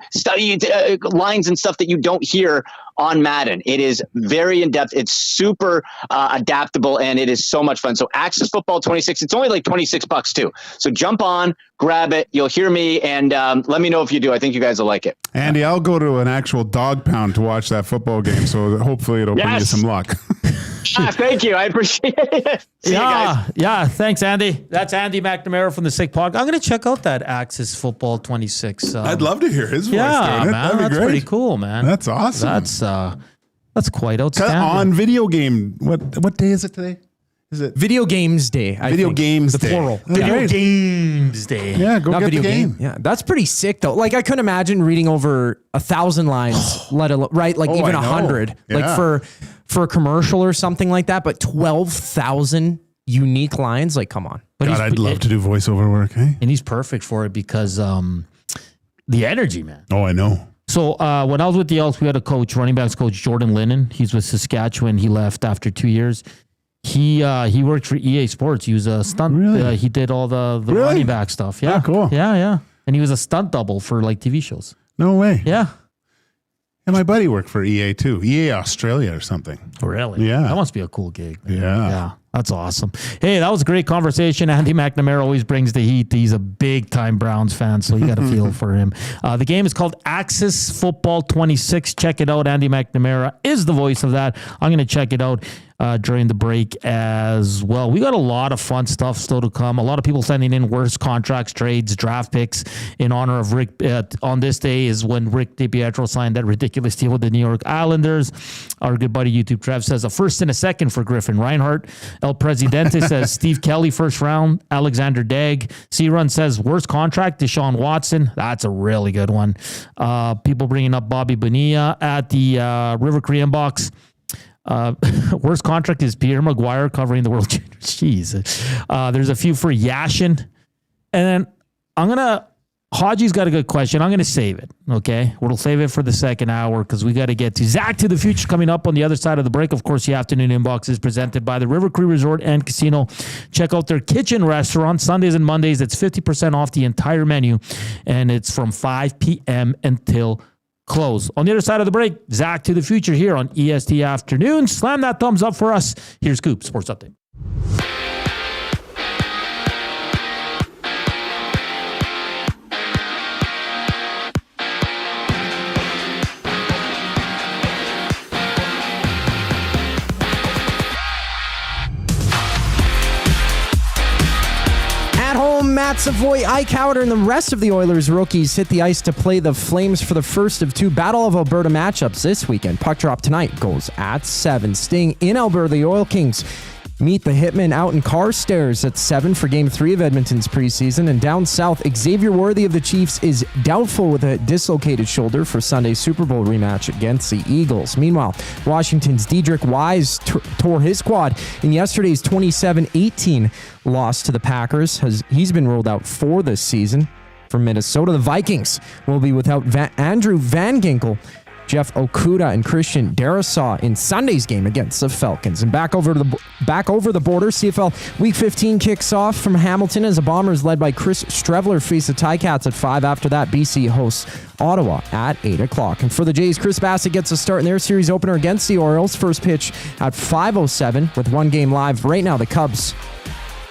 lines and stuff that you don't hear on Madden. It is very in-depth. It's super adaptable, and it is so much fun. So Axis Football 26, it's only like $26 too. So jump on, grab it. You'll hear me, and let me know if you do. I think you guys will like it. Andy, I'll go to an actual dog pound to watch that football game, so hopefully it'll bring you some luck. Thank you. I appreciate it. See you guys. Yeah. Thanks, Andy. That's Andy McNamara from the Sick Pod. I'm going to check out that Axis Football 26. I'd love to hear his voice. Yeah, man. That'd be great. Pretty cool, man. That's awesome. That's quite outstanding. On video game. What day is it today? Is it Video Games Day? Video Games Day. The plural. Video Games Day. Yeah, go Not get video the game. Yeah, that's pretty sick though. Like I couldn't imagine reading over 1,000 lines, let alone even 100. Yeah. Like for a commercial or something like that. But 12,000 unique lines. Like, come on. But God, I'd love to do voiceover work. Hey, and he's perfect for it because the energy, man. Oh, I know. So when I was with the Elks, we had a coach, running backs coach, Jordan Lennon. He's with Saskatchewan. He left after 2 years. He worked for EA Sports. He was a stunt. Really? He did all the running back stuff. Yeah, cool. Yeah. And he was a stunt double for like TV shows. No way. Yeah. And my buddy worked for EA too. EA Australia or something. Really? Yeah. That must be a cool gig. Man. Yeah. That's awesome. Hey, that was a great conversation. Andy McNamara always brings the heat. He's a big-time Browns fan, so you got to feel for him. The game is called Axis Football 26. Check it out. Andy McNamara is the voice of that. I'm going to check it out. during the break as well. We got a lot of fun stuff still to come. A lot of people sending in worst contracts, trades, draft picks in honor of Rick. On this day is when Rick DiPietro signed that ridiculous deal with the New York Islanders. Our good buddy YouTube Trev says a first and a second for Griffin Reinhart. El Presidente says Steve Kelly first round. Alexander Degg. C-Run says worst contract, Deshaun Watson. That's a really good one. People bringing up Bobby Bonilla at the River Cree box. Worst contract is Pierre Maguire covering the World Juniors. Jeez. There's a few for Yashin. And then Haji's got a good question. I'm going to save it. Okay. We'll save it for the second hour because we got to get to Zach to the Future coming up on the other side of the break. Of course, the afternoon inbox is presented by the River Cree Resort and Casino. Check out their kitchen restaurant Sundays and Mondays. It's 50% off the entire menu and it's from 5 p.m. until close. On the other side of the break, Zach to the Future here on EST Afternoon. Slam that thumbs up for us. Here's Coop Sports Update. Matt Savoie, Ike Howard, and the rest of the Oilers rookies hit the ice to play the Flames for the first of two Battle of Alberta matchups this weekend. Puck drop tonight goes at 7. Staying in Alberta, the Oil Kings meet the Hitmen out in Carstairs at 7 for Game 3 of Edmonton's preseason. And down south, Xavier Worthy of the Chiefs is doubtful with a dislocated shoulder for Sunday's Super Bowl rematch against the Eagles. Meanwhile, Washington's Dedrick Wise tore his quad in yesterday's 27-18 loss to the Packers. He's been ruled out for this season. For Minnesota, the Vikings will be without Andrew Van Ginkel, Jeff Okuda, and Christian Darrisaw in Sunday's game against the Falcons. And back over the border, CFL Week 15 kicks off from Hamilton as the Bombers led by Chris Strevler face the Ticats at 5. After that, BC hosts Ottawa at 8 o'clock. And for the Jays, Chris Bassett gets a start in their series opener against the Orioles. First pitch at 5:07 with one game live. Right now, the Cubs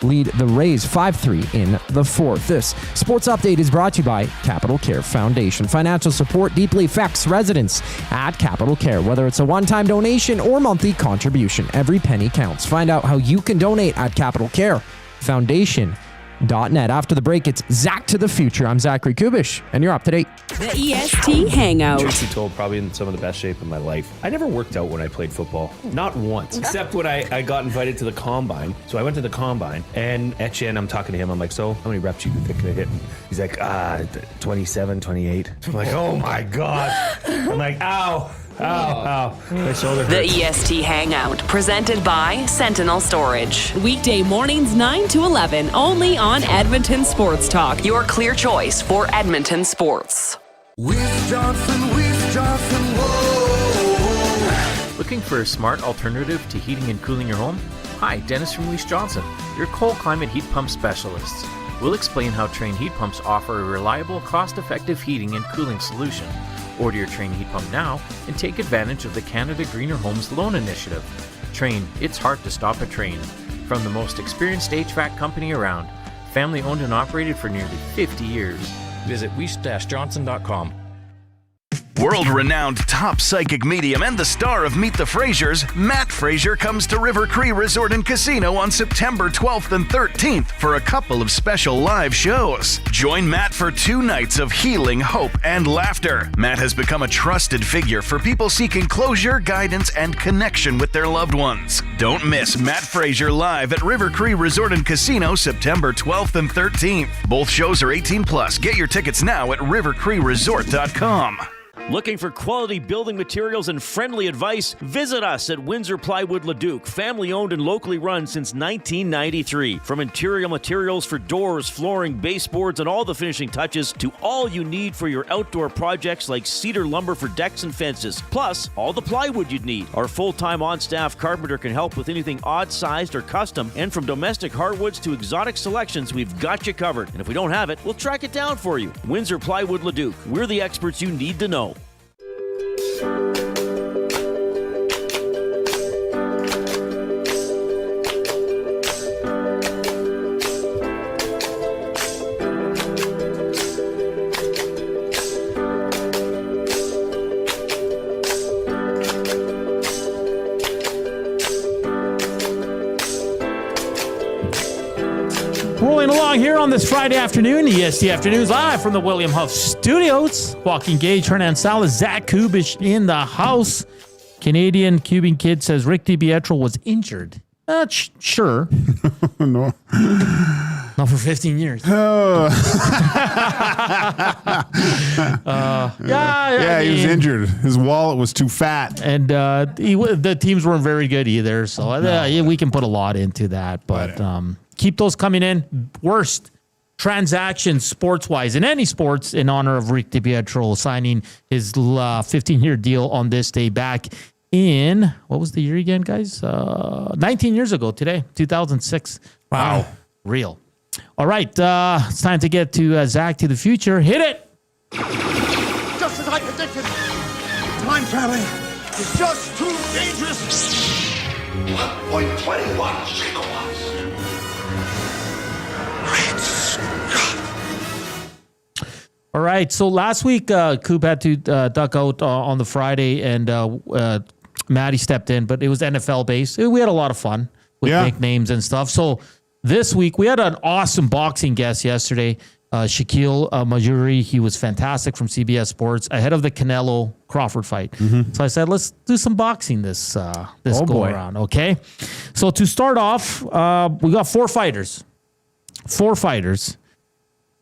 lead the Rays 5-3 in the fourth. This sports update is brought to you by Capital Care Foundation. Financial support deeply affects residents at Capital Care. Whether it's a one-time donation or monthly contribution, every penny counts. Find out how you can donate at Capital Care Foundation.net. After the break, it's Zach to the Future. I'm Zachary Kubish, and you're up to date. The EST Hangout. Truth be told, probably in some of the best shape of my life. I never worked out when I played football. Not once. Except when I got invited to the Combine. So I went to the Combine, and Etienne, I'm talking to him. I'm like, so how many reps you think of hitting? He's like, 27, 28. I'm like, oh my God. I'm like, ow. Ow. My shoulder hurts. The EST Hangout, presented by Sentinel Storage. Weekday mornings 9 to 11, only on Edmonton Sports Talk. Your clear choice for Edmonton sports. Weiss Johnson, whoa. Looking for a smart alternative to heating and cooling your home? Hi, Dennis from Weiss Johnson, your cold climate heat pump specialists. We'll explain how Trane heat pumps offer a reliable, cost-effective heating and cooling solution. Order your Trane heat pump now and take advantage of the Canada Greener Homes Loan Initiative. Trane, it's hard to stop a train. From the most experienced HVAC company around, family owned and operated for nearly 50 years. Visit weiss-johnson.com. World-renowned top psychic medium and the star of Meet the Frasers, Matt Fraser comes to River Cree Resort and Casino on September 12th and 13th for a couple of special live shows. Join Matt for 2 nights of healing, hope, and laughter. Matt has become a trusted figure for people seeking closure, guidance, and connection with their loved ones. Don't miss Matt Fraser live at River Cree Resort and Casino September 12th and 13th. Both shows are 18+. Get your tickets now at rivercreeresort.com. Looking for quality building materials and friendly advice? Visit us at Windsor Plywood Leduc, family owned and locally run since 1993. From interior materials for doors, flooring, baseboards, and all the finishing touches to all you need for your outdoor projects like cedar lumber for decks and fences, plus all the plywood you'd need. Our full-time on-staff carpenter can help with anything odd-sized or custom, and from domestic hardwoods to exotic selections, we've got you covered. And if we don't have it, we'll track it down for you. Windsor Plywood Leduc. We're the experts you need to know. along here on this Friday afternoon, EST Afternoons, live from the William Huff Studios. Joaquin Gage, Hernan Salas, Zach Kubish in the house. Canadian Cuban kid says Rick DiPietro was injured. Sure. No. Not for 15 years. Yeah, he was injured. His wallet was too fat. And the teams weren't very good either. So we can put a lot into that. But keep those coming in. Worst transactions sports-wise in any sports in honor of Rick DiPietro signing his 15-year deal on this day back in, what was the year again, guys? 19 years ago today, 2006. Wow. Real. All right. It's time to get to Zach to the future. Hit it. Just as I predicted, time traveling is just too dangerous. 1.21 gigawatts. Great Scott. All right. So last week, Coop had to duck out on the Friday, and Maddie stepped in, but it was NFL based. We had a lot of fun with nicknames and stuff. So this week, we had an awesome boxing guest yesterday, Shaquille Majuri. He was fantastic from CBS Sports ahead of the Canelo Crawford fight. So I said, let's do some boxing this go around. Okay. So to start off, we got four fighters.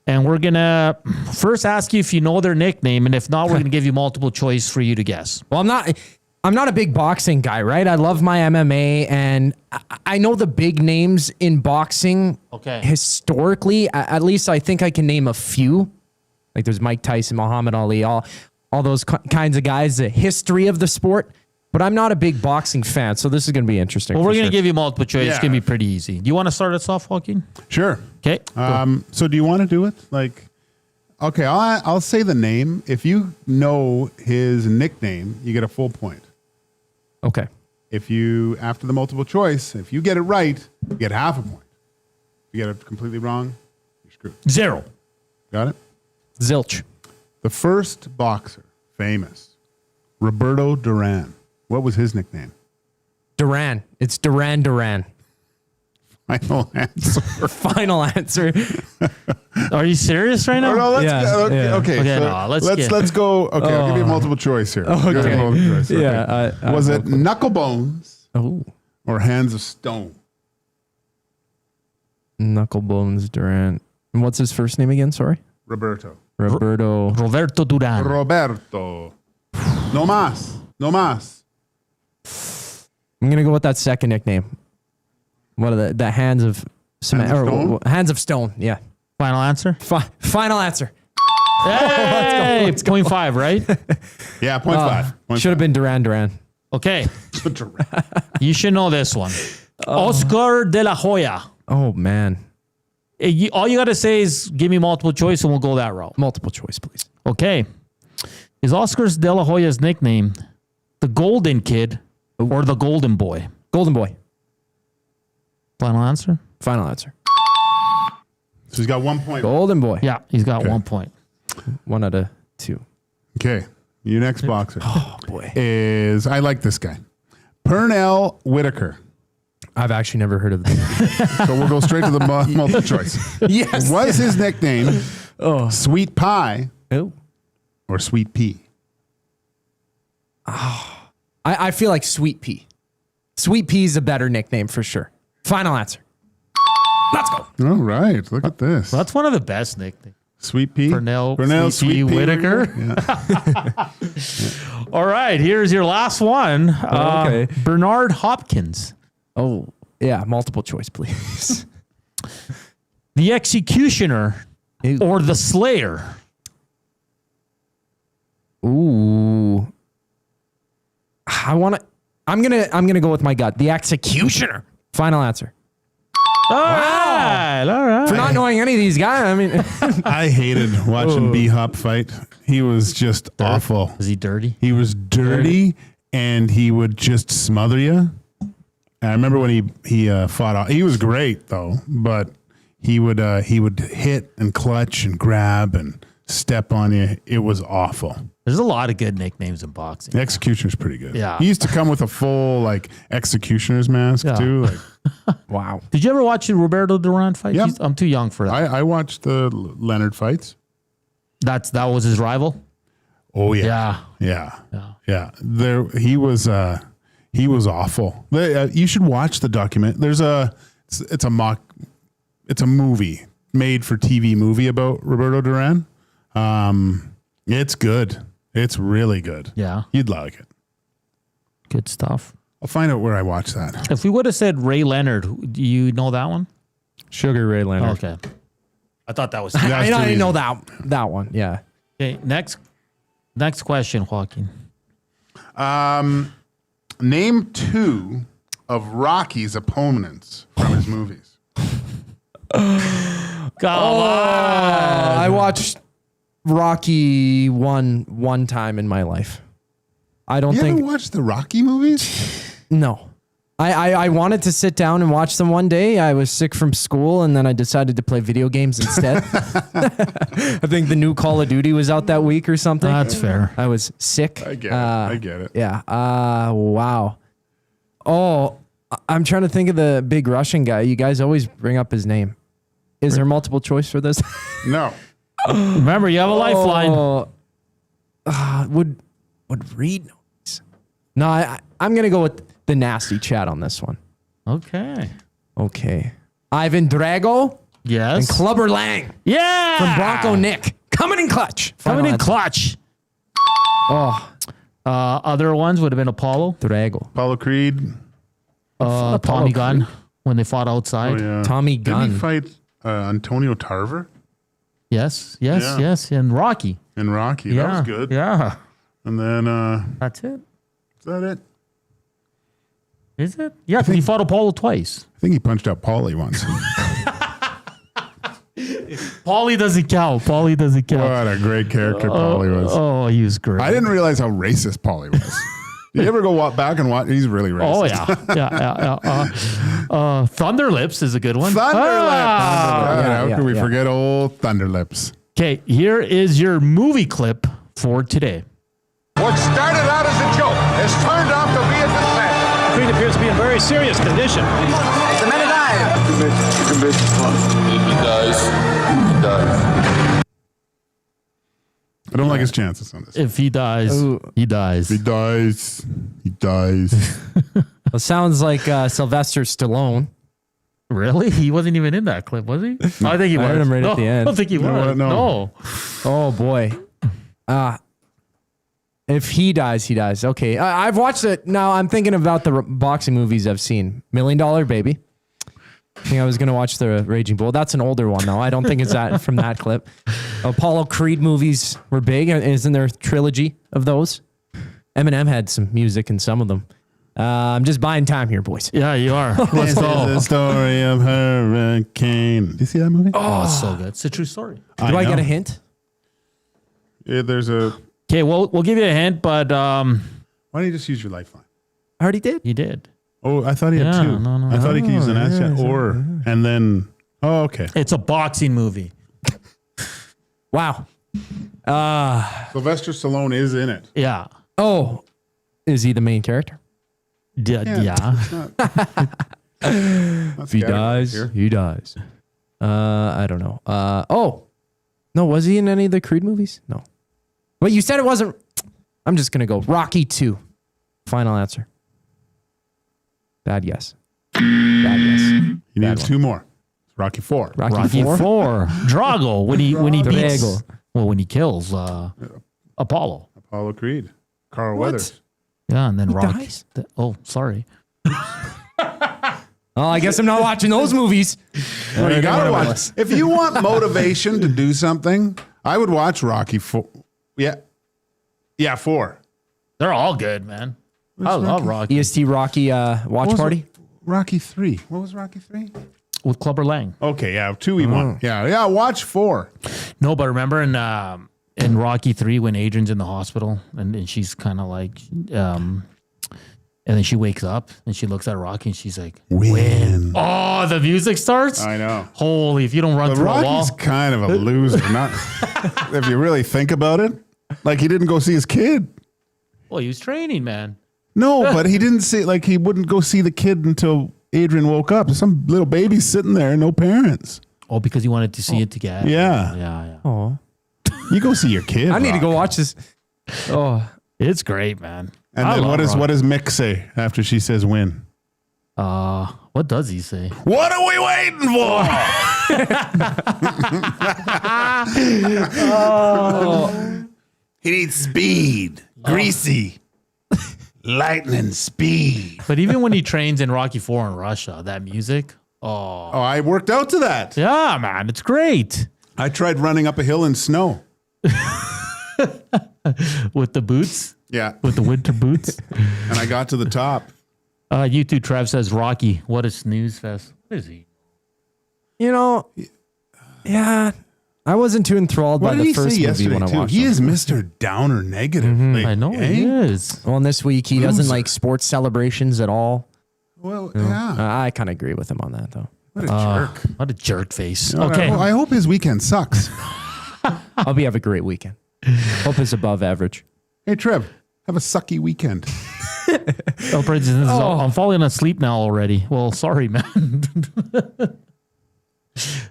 And we're going to first ask you if you know their nickname. And if not, we're going to give you multiple choice for you to guess. Well, I'm not a big boxing guy, right? I love my MMA, and I know the big names in boxing. Okay. Historically, at least I think I can name a few. Like there's Mike Tyson, Muhammad Ali, all those kinds of guys, the history of the sport. But I'm not a big boxing fan, so this is going to be interesting. Well, we're going to give you multiple choice. It's going to be pretty easy. Do you want to start us off, Joaquin? Sure. Okay. So do you want to do it? Okay, I'll say the name. If you know his nickname, you get a full point. Okay. If you, after the multiple choice, if you get it right, you get half a point. If you get it completely wrong, you're screwed. 0. Got it? Zilch. The first boxer, famous, Roberto Duran. What was his nickname? Duran. It's Duran. Final answer. Final answer. Are you serious right now? No, let's go. Okay, Okay, so no, let's go. Okay, I'll give you a multiple choice here. Okay. Multiple choice. Yeah. Was it Knucklebones Oh. or Hands of Stone? Knucklebones Duran. And what's his first name again? Sorry. Roberto. Roberto Duran. Roberto. No más. I'm gonna go with that second nickname. What are the Hands of Cement? Hands of Stone. Yeah. Final answer? Final answer. Hey, let's go. 0.5, right? Yeah, 0.5. Should have been Duran. Okay. You should know this one. Oscar de la Hoya. Oh, man. All you got to say is give me multiple choice and we'll go that route. Multiple choice, please. Okay. Is Oscar de la Hoya's nickname the Golden Kid or the Golden Boy? Golden Boy. Final answer? Final answer. So he's got 1 point. Golden Boy. Yeah, he's got 1 point. 1 out of 2. Okay. Your next boxer. Oh, boy. Is, I like this guy. Pernell Whitaker. I've actually never heard of this. So we'll go straight to the multiple choice. Yes. Was his nickname Sweet Pie or Sweet Pea? Oh, I feel like Sweet Pea. Sweet Pea is a better nickname for sure. Final answer. Let's go. All right. Look at this. That's one of the best nicknames. Sweet Pea. Pernell Sweet Pea Whitaker. Yeah. All right. Here's your last one. Okay. Bernard Hopkins. Oh, yeah. Multiple choice, please. The Executioner or the Slayer? Ooh. I'm gonna go with my gut. The Executioner. Final answer. All right. For not knowing any of these guys, I mean, I hated watching B-Hop fight. He was just awful. Was he dirty? He was dirty, and he would just smother you. I remember when he fought off. He was great though, but he would hit and clutch and grab and step on you. It was awful. There's a lot of good nicknames in boxing. The Executioner's pretty good. Yeah. He used to come with a full like executioner's mask too. Like, wow. Did you ever watch the Roberto Duran fight? Yep. I'm too young for that. I watched the Leonard fights. That was his rival? Oh yeah. Yeah. There he was awful. You should watch the document. It's a movie made for TV movie about Roberto Duran. It's good. It's really good. Yeah. You'd like it. Good stuff. I'll find out where I watched that. If we would have said Ray Leonard, do you know that one? Sugar Ray Leonard. Okay. I thought that was. I didn't know that one. Yeah. Okay. Next question, Joaquin. Name 2 of Rocky's opponents from his movies. Come on. I watched Rocky one time in my life. I don't You think haven't watched the Rocky movies? No. I wanted to sit down and watch them one day. I was sick from school, and then I decided to play video games instead. I think the new Call of Duty was out that week or something. That's fair. I was sick. I get it. Yeah. Wow. Oh, I'm trying to think of the big Russian guy. You guys always bring up his name. Is there multiple choice for this? No. Remember, you have a lifeline. Would Reed know this? No, I'm going to go with the nasty chat on this one. Okay. Ivan Drago. Yes. And Clubber Lang. Yeah. From Bronco Nick. Coming in clutch. Clutch. Oh. Other ones would have been Apollo. Drago. Apollo Creed. Tommy Gunn when they fought outside. Oh, yeah. Tommy Gunn. Didn't he fight Antonio Tarver? Yes. Yeah. And Rocky. In Rocky. That was good. Yeah. And then That's it. is that it? Is it? Yeah, because he fought Apollo twice. I think he punched out Paulie once. Paulie doesn't count. What a great character Paulie was. Oh, he was great. I didn't realize how racist Paulie was. You ever go back and watch? He's really racist. Oh, yeah. Thunderlips is a good one. How could we forget old Thunderlips? Okay, here is your movie clip for today. What started out as a joke has turned out to be a disaster. Creed appears to be in very serious condition. The man alive. He dies. I don't like his chances on this. If he dies, he dies. He dies. It sounds like Sylvester Stallone. Really? He wasn't even in that clip, was he? I think he was. I heard him right at the end. I don't think he was. No. Oh, boy. If he dies, he dies. Okay. I've watched it. Now I'm thinking about the boxing movies I've seen. $1 Million Baby. I think I was going to watch the Raging Bull. That's an older one, though. I don't think it's that from that clip. Apollo Creed movies were big. Isn't there a trilogy of those? Eminem had some music in some of them. I'm just buying time here, boys. Yeah, you are. Let's go. The story of Hurricane. Did you see that movie? Oh, it's so good. It's a true story. Do I get a hint? Yeah, there's a... Okay, we'll give you a hint, but... Why don't you just use your lifeline? I already did. You did. Oh, I thought he had 2. No. I thought he could use an asset and then... Oh, okay. It's a boxing movie. Wow. Sylvester Stallone is in it. Yeah. Oh, is he the main character? Yeah. If he dies, he dies. I don't know. No, was he in any of the Creed movies? No. Well, you said it wasn't. I'm just going to go Rocky 2. Final answer. Bad guess. He needs 2 more. Rocky 4. Rocky 4. Drago when he beats. Well, when he kills Apollo. Apollo Creed. Carl Weathers. Yeah, and then He Rocky. dies? Sorry. Oh, I guess I'm not watching those movies. No, you gotta watch. If you want motivation to do something, I would watch Rocky 4. Yeah, 4. They're all good, man. I love Rocky. EST Rocky watch party? Rocky 3. What was Rocky 3? With Clubber Lang. Okay, yeah, 2 he won. Yeah, watch 4. No, but remember in Rocky 3 when Adrian's in the hospital and she's kind of like And then she wakes up and she looks at Rocky and she's like, Win. Oh, the music starts? I know. Holy, if you don't run But through a wall. Rocky's kind of a loser. Not if you really think about it. Like, he didn't go see his kid. Well, he was training, man. No, but he didn't see, like, he wouldn't go see the kid until Adrian woke up. Some little baby sitting there, no parents. Oh, because he wanted to see it together. Yeah. Yeah. Oh, You go see your kid. I need to Rock. go watch this. Oh, It's great, man. And I then love what Rocky. does Mick say after she says win? What does he say? What are we waiting for? He needs speed, greasy, lightning speed. But even when he trains in Rocky IV in Russia, that music. Oh, I worked out to that. Yeah, man. It's great. I tried running up a hill in snow. With the boots? Yeah. With the winter boots? And I got to the top. YouTube Trev says, Rocky, what a snooze fest. What is he? Yeah. I wasn't too enthralled What by did the he first say movie yesterday, when I too? watched He it. is Mr. Downer Negative. Like, I know he is. Well, and this week he doesn't Loser. like sports celebrations at all. Well, yeah. I kind of agree with him on that, though. What a jerk. What a jerk face. No, Okay. I hope his weekend sucks. Hope you have a great weekend. Hope it's above average. Hey, Trev, have a sucky weekend. I'm falling asleep now already. Well, sorry, man.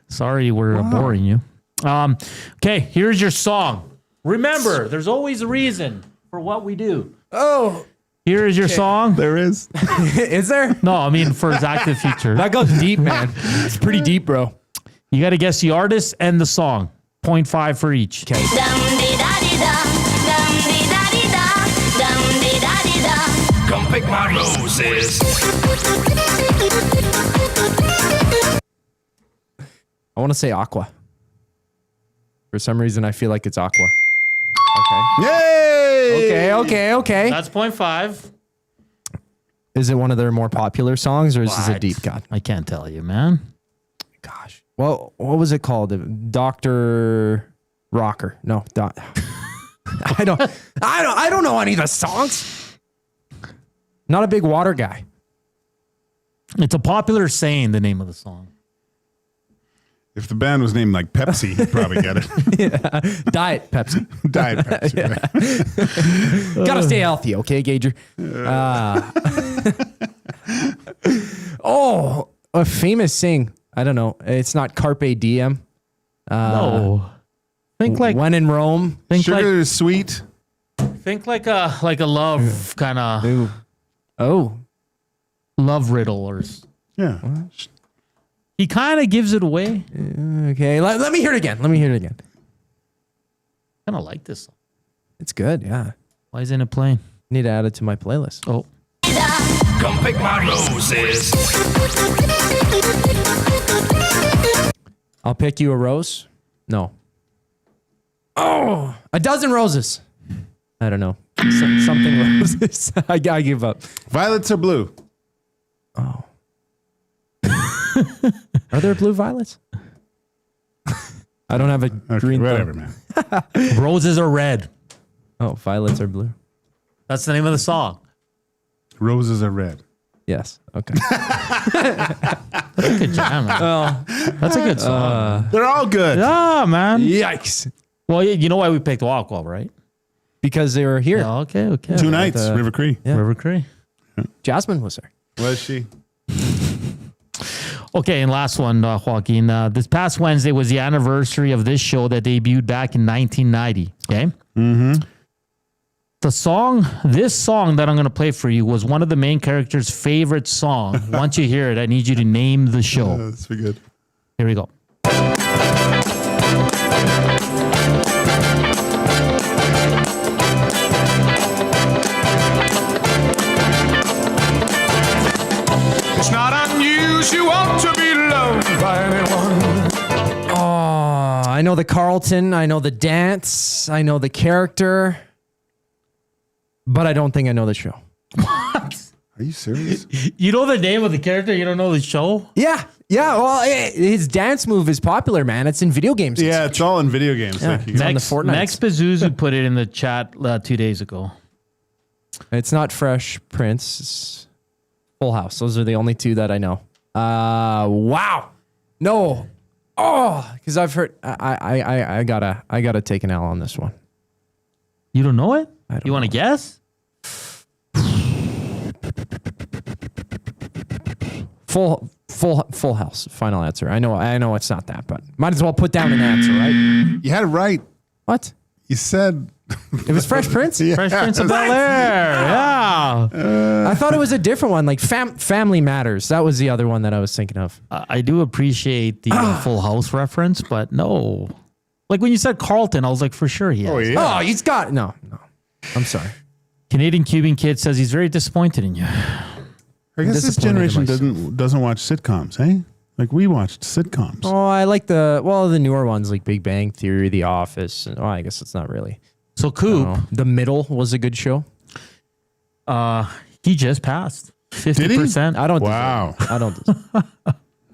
Sorry, we're boring you. Okay, here's your song. Remember, there's always a reason for what we do. Oh. Here is your song. There is. Is there? No, I mean for his active future. That goes deep, man. It's pretty deep, bro. You got to guess the artist and the song. 0.5 for each. Okay. Come pick my roses. I want to say Aqua. For some reason, I feel like it's Aqua. Okay. Yay! Okay. That's 0.5. Is it one of their more popular songs, or is this a What? deep cut? I can't tell you, man. Gosh. Well, what was it called? Dr. Rocker. No, I don't know any of the songs. Not a big water guy. It's a popular saying, the name of the song. If the band was named like Pepsi, you'd probably get it. Diet Pepsi. Diet Pepsi. Right? Gotta stay healthy, okay, Gager? A famous sing. I don't know. It's not Carpe Diem. No. Think like When in Rome. think Sugar is sweet. like a love kind of Oh. love riddle or Yeah. he kind of gives it away. Okay. Let me hear it again. Kind of like this song. It's good, yeah. Why isn't it playing? Need to add it to my playlist. Oh. Come pick my roses. I'll pick you a rose. No. Oh, a dozen roses. I don't know. Something roses. I give up. Violets are blue. Oh. Are there blue violets? I don't have a green. Whatever, thumb. man. Roses are red. Oh, violets are blue. That's the name of the song. Roses are red. Yes. Okay. That's a good jam, man. Oh, That's a good song. They're all good. Yeah, man. yikes. Well, you know why we picked Aqua, right? Because they were here. Yeah, okay. 2 nights, River Cree. Yeah. River Cree. Jasmine was there. Was she? Okay, and last one, Joaquin. This past Wednesday was the anniversary of this show that debuted back in 1990. Okay. Mm-hmm. This song that I'm going to play for you was one of the main characters' favorite song. Once you hear it, I need you to name the show. That's pretty good. Here we go. It's not unusual to be loved by anyone. Oh, I know the Carlton. I know the dance. I know the character. But I don't think I know the show. What? Are you serious? You know the name of the character? You don't know the show? Yeah. Well, his dance move is popular, man. It's in video games. Yeah, it's all in video games. Yeah. Like you It's on the Max Fortnite. Bezuzu put it in the chat 2 days ago. It's not Fresh Prince. It's Full House. Those are the only two that I know. Wow. No. Oh, because I've heard. I gotta take an L on this one. You don't know it? You want to guess? Full House. Final answer. I know it's not that, but might as well put down an answer, right? You had it right. What? You said it was Fresh Prince? Yeah. Fresh Prince of Bel-Air. Yeah. I thought it was a different one, like Family Matters. That was the other one that I was thinking of. I do appreciate the Full House reference, but no. Like when you said Carlton, I was like, for sure he has. Oh, yeah. Oh, he's got no. I'm sorry. Canadian Cuban Kid says he's very disappointed in you. I guess this generation doesn't watch sitcoms, eh? Like we watched sitcoms. Oh, I like the newer ones like Big Bang Theory, The Office. Oh, I guess it's not really. So Coop, The Middle was a good show. He just passed 50%. I don't. Wow. I don't.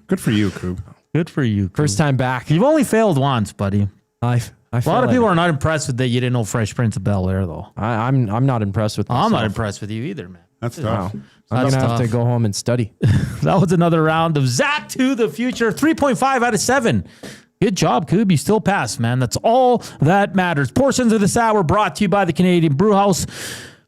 Good for you, Coop. Good for you. Coop. First time back. You've only failed once, buddy. A lot of people are not impressed with that. You didn't know Fresh Prince of Bel-Air, though. I'm not impressed with myself. I'm not impressed with you either, man. That's tough. Wow. I'm going to have to go home and study. That was another round of Zach to the future. 3.5 out of 7. Good job, Coob. You still passed, man. That's all that matters. Portions of this hour brought to you by the Canadian Brewhouse.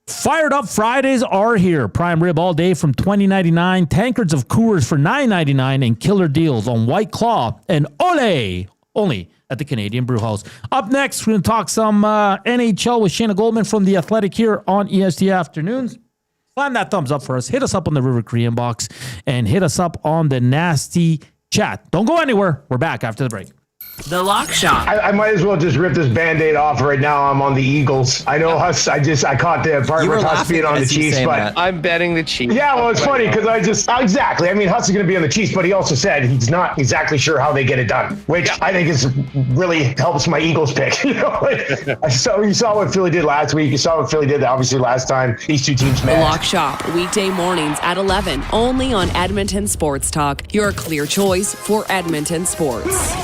Fired Up Fridays are here. Prime rib all day from $20.99. Tankards of Coors for $9.99. And killer deals on White Claw and Ole. Only at the Canadian Brewhouse. Up next, we're going to talk some NHL with Shayna Golden from The Athletic here on EST Afternoons. Slam that thumbs up for us. Hit us up on the River Cree inbox and hit us up on the nasty chat. Don't go anywhere. We're back after the break. The Lock Shop. I might as well just rip this Band-Aid off right now. I'm on the Eagles. I know Huss. I caught the part where Huss being on the Chiefs, but I'm betting the Chiefs. Yeah, well, it's funny because exactly. I mean, Huss is going to be on the Chiefs, but he also said he's not exactly sure how they get it done, which I think is really helps my Eagles pick. You saw what Philly did last week. You saw what Philly did obviously last time. These two teams met. The Lock Shop, weekday mornings at 11, only on Edmonton Sports Talk. Your clear choice for Edmonton sports.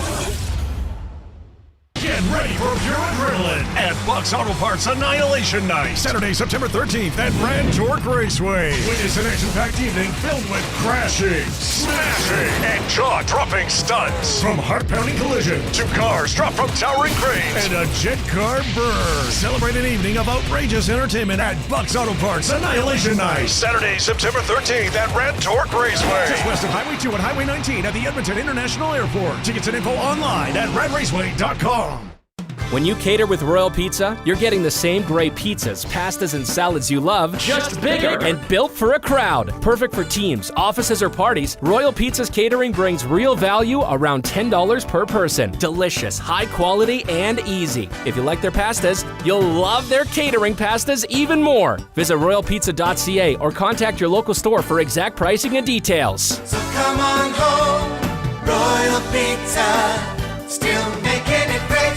Get ready for pure adrenaline at Buck's Auto Parts Annihilation Night, Saturday, September 13th at Brand Torque Raceway. Witness an action-packed evening filled with crashing, smashing, and jaw-dropping stunts. From heart-pounding collision to cars dropped from towering cranes and a jet car burn. Celebrate an evening of outrageous entertainment at Buck's Auto Parts Annihilation Night, Saturday, September 13th at Brand Torque Raceway. Just west of Highway 2 and Highway 19 at the Edmonton International Airport. Tickets and info online at radraceway.com. When you cater with Royal Pizza, you're getting the same great pizzas, pastas, and salads you love, just bigger and built for a crowd. Perfect for teams, offices, or parties, Royal Pizza's catering brings real value around $10 per person. Delicious, high quality, and easy. If you like their pastas, you'll love their catering pastas even more. Visit royalpizza.ca or contact your local store for exact pricing and details. So come on home, Royal Pizza, still making it great.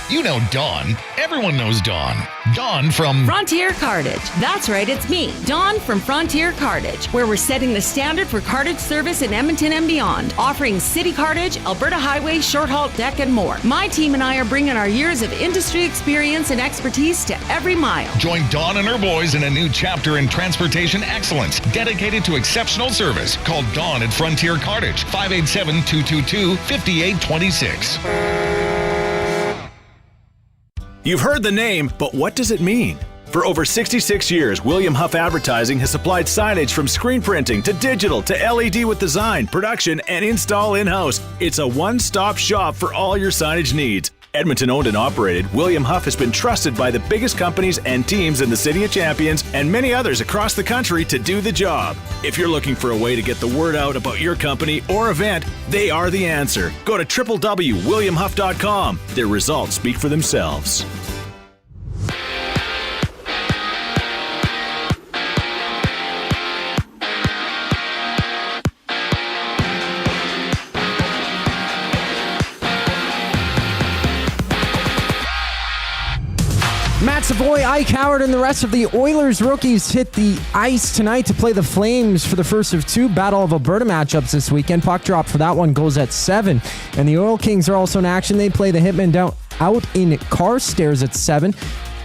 You know Dawn. Everyone knows Dawn. Dawn from Frontier Cartage. That's right, it's me, Dawn from Frontier Cartage, where we're setting the standard for cartage service in Edmonton and beyond, offering city cartage, Alberta highway, short haul deck, and more. My team and I are bringing our years of industry experience and expertise to every mile. Join Dawn and her boys in a new chapter in transportation excellence, dedicated to exceptional service. Call Dawn at Frontier Cartage, 587-222-5826. You've heard the name, but what does it mean? For over 66 years, William Huff Advertising has supplied signage from screen printing to digital to LED with design, production, and install in-house. It's a one-stop shop for all your signage needs. Edmonton owned and operated, William Huff has been trusted by the biggest companies and teams in the City of Champions and many others across the country to do the job. If you're looking for a way to get the word out about your company or event, they are the answer. Go to www.williamhuff.com. Their results speak for themselves. Savoie, Ike Howard, and the rest of the Oilers rookies hit the ice tonight to play the Flames for the first of two Battle of Alberta matchups this weekend. Puck drop for that one goes at 7. And the Oil Kings are also in action. They play the Hitmen out in Carstairs at 7.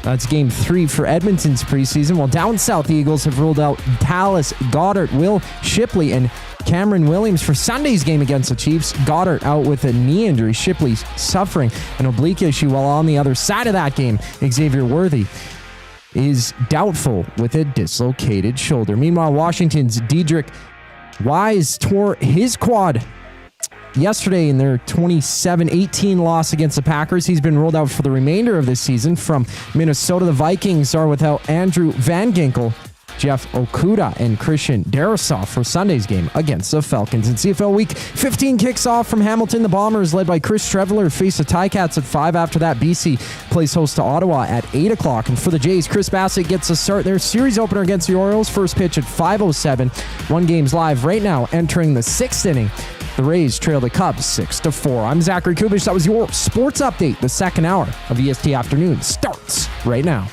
That's game 3 for Edmonton's preseason. While down south, the Eagles have ruled out Dallas Goddard, Will Shipley, and Cameron Williams for Sunday's game against the Chiefs. Goddard out with a knee injury. Shipley suffering an oblique issue, while on the other side of that game, Xavier Worthy is doubtful with a dislocated shoulder. Meanwhile, Washington's Dedrick Wise tore his quad yesterday in their 27-18 loss against the Packers. He's been ruled out for the remainder of this season. From Minnesota, the Vikings are without Andrew Van Ginkel, Jeff Okuda, and Christian Darrisaw for Sunday's game against the Falcons. In CFL Week 15 kicks off from Hamilton. The Bombers, led by Chris Streveler, face the Ticats at 5. After that, BC plays host to Ottawa at 8 o'clock. And for the Jays, Chris Bassett gets a start their series opener against the Orioles. First pitch at 5:07. One game's live right now, entering the 6th inning. The Rays trail the Cubs 6-4. I'm Zachary Kubish. That was your sports update. The second hour of EST Afternoon starts right now.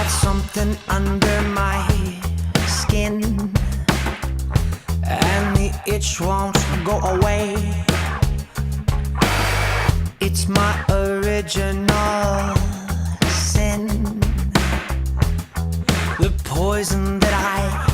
Something under my skin, and the itch won't go away. It's my original sin, the poison that I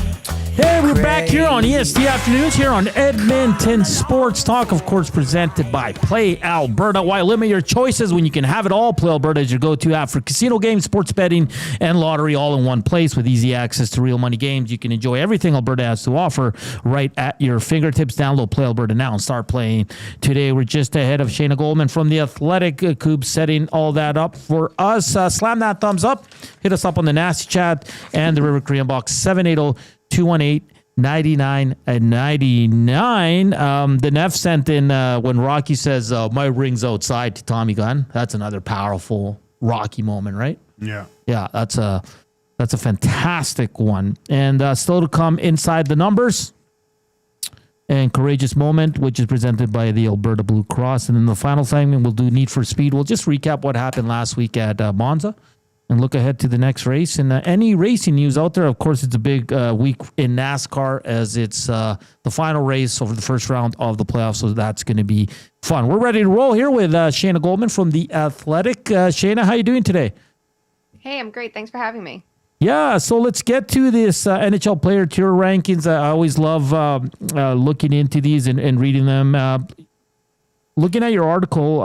Hey, we're back here on EST Afternoons here on Edmonton Sports Talk, of course, presented by Play Alberta. Why limit your choices when you can have it all? Play Alberta is your go-to app for casino games, sports betting, and lottery all in one place with easy access to real money games. You can enjoy everything Alberta has to offer right at your fingertips. Download Play Alberta now and start playing today. We're just ahead of Shayna Golden from The Athletic. Coop setting all that up for us. Slam that thumbs up. Hit us up on the Nasty Chat and the River Korean Box 780-218-9999. The Neff sent in when Rocky says, my ring's outside to Tommy Gunn. That's another powerful Rocky moment, right? Yeah. Yeah, that's a fantastic one. And still to come, Inside the Numbers and Courageous Moment, which is presented by the Alberta Blue Cross. And in the final segment, we'll do Need for Speed. We'll just recap what happened last week at Monza and look ahead to the next race. And any racing news out there, of course, it's a big week in NASCAR as it's the final race over the first round of the playoffs, so that's going to be fun. We're ready to roll here with Shayna Goldman from The Athletic. Shayna, how you doing today? Hey, I'm great. Thanks for having me. Yeah, so let's get to this NHL Player Tier rankings. I always love looking into these and reading them. Looking at your article,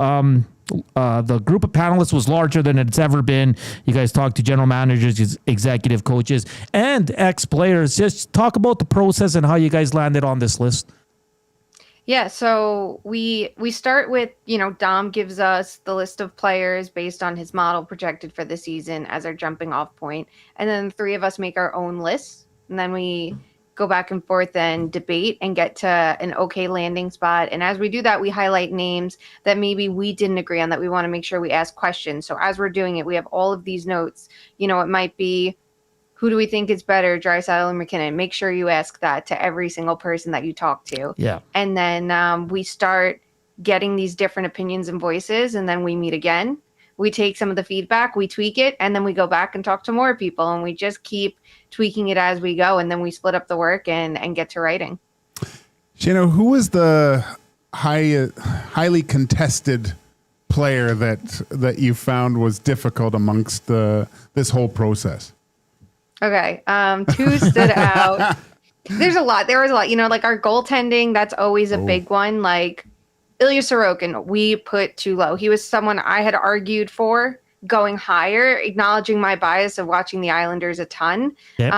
the group of panelists was larger than it's ever been. You guys talked to general managers, executive coaches, and ex-players. Just talk about the process and how you guys landed on this list. Yeah, so we start with, Dom gives us the list of players based on his model projected for the season as our jumping off point. And then the three of us make our own lists. And then we go back and forth and debate and get to an okay landing spot. And as we do that, we highlight names that maybe we didn't agree on, that we want to make sure we ask questions. So as we're doing it, we have all of these notes. It might be, who do we think is better, Draisaitl or McKinnon? Make sure you ask that to every single person that you talk to. Yeah. And then we start getting these different opinions and voices, and then we meet again. We take some of the feedback, we tweak it, and then we go back and talk to more people, and we just keep tweaking it as we go, and then we split up the work and get to writing. Shayna, who was the highly contested player that you found was difficult amongst this whole process? Okay, two stood out. There was a lot. Like our goaltending, that's always a big one. Like Ilya Sorokin, we put too low. He was someone I had argued for going higher, acknowledging my bias of watching the Islanders a ton. Yep.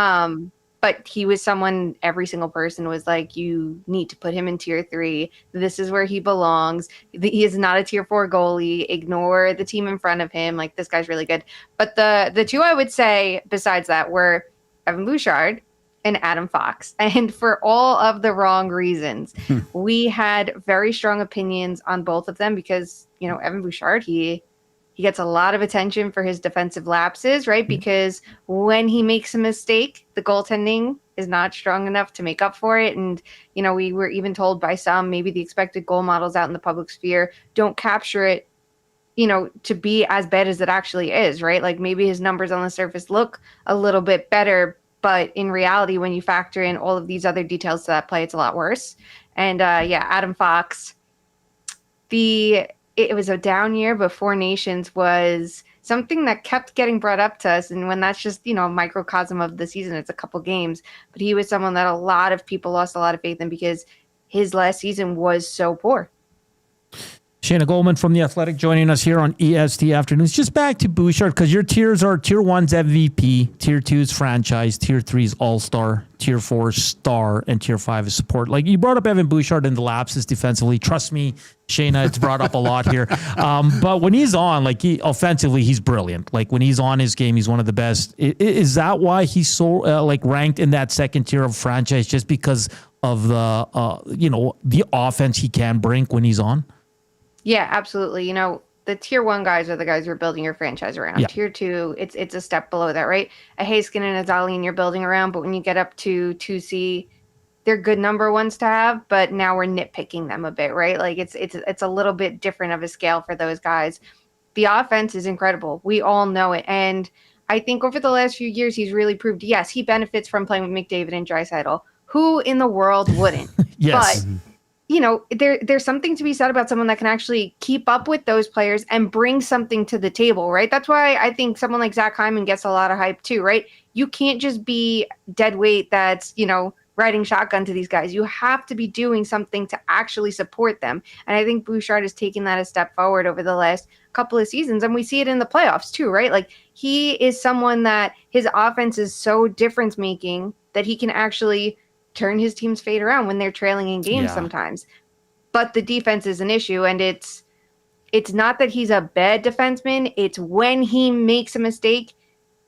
But he was someone, every single person was like, you need to put him in tier 3. This is where he belongs. He is not a tier 4 goalie. Ignore the team in front of him. Like, this guy's really good. But the two I would say besides that were Evan Bouchard and Adam Fox. And for all of the wrong reasons. We had very strong opinions on both of them because, Evan Bouchard, he He gets a lot of attention for his defensive lapses, right? Because when he makes a mistake, the goaltending is not strong enough to make up for it. And, we were even told by some, maybe the expected goal models out in the public sphere don't capture it, to be as bad as it actually is, right? Like maybe his numbers on the surface look a little bit better, but in reality, when you factor in all of these other details to that play, it's a lot worse. And Adam Fox, it was a down year, but Four Nations was something that kept getting brought up to us. And when that's just, a microcosm of the season, it's a couple games, but he was someone that a lot of people lost a lot of faith in because his last season was so poor. Shayna Golden from The Athletic joining us here on EST Afternoons. Just back to Bouchard, because your tiers are Tier 1's MVP, Tier 2's franchise, Tier 3's all-star, Tier 4's star, and Tier 5 is support. Like you brought up Evan Bouchard and the lapses defensively. Trust me, Shayna, it's brought up a lot here. But when he's on, offensively, he's brilliant. Like when he's on his game, he's one of the best. Is that why he's so ranked in that second tier of franchise, just because of the offense he can bring when he's on? Yeah, absolutely. The Tier 1 guys are the guys you're building your franchise around. Yeah. Tier 2, it's a step below that, right? A Haskin and a Dahlin you're building around, but when you get up to 2C, they're good number ones to have, but now we're nitpicking them a bit, right? Like it's a little bit different of a scale for those guys. The offense is incredible. We all know it. And I think over the last few years, he's really proved, yes, he benefits from playing with McDavid and Draisaitl. Who in the world wouldn't? Yes. But there's something to be said about someone that can actually keep up with those players and bring something to the table, right? That's why I think someone like Zach Hyman gets a lot of hype too, right? You can't just be dead weight that's, riding shotgun to these guys. You have to be doing something to actually support them. And I think Bouchard has taken that a step forward over the last couple of seasons. And we see it in the playoffs too, right? Like he is someone that his offense is so difference making that he can actually turn his team's fate around when they're trailing in games sometimes. But the defense is an issue, and it's not that he's a bad defenseman. It's when he makes a mistake,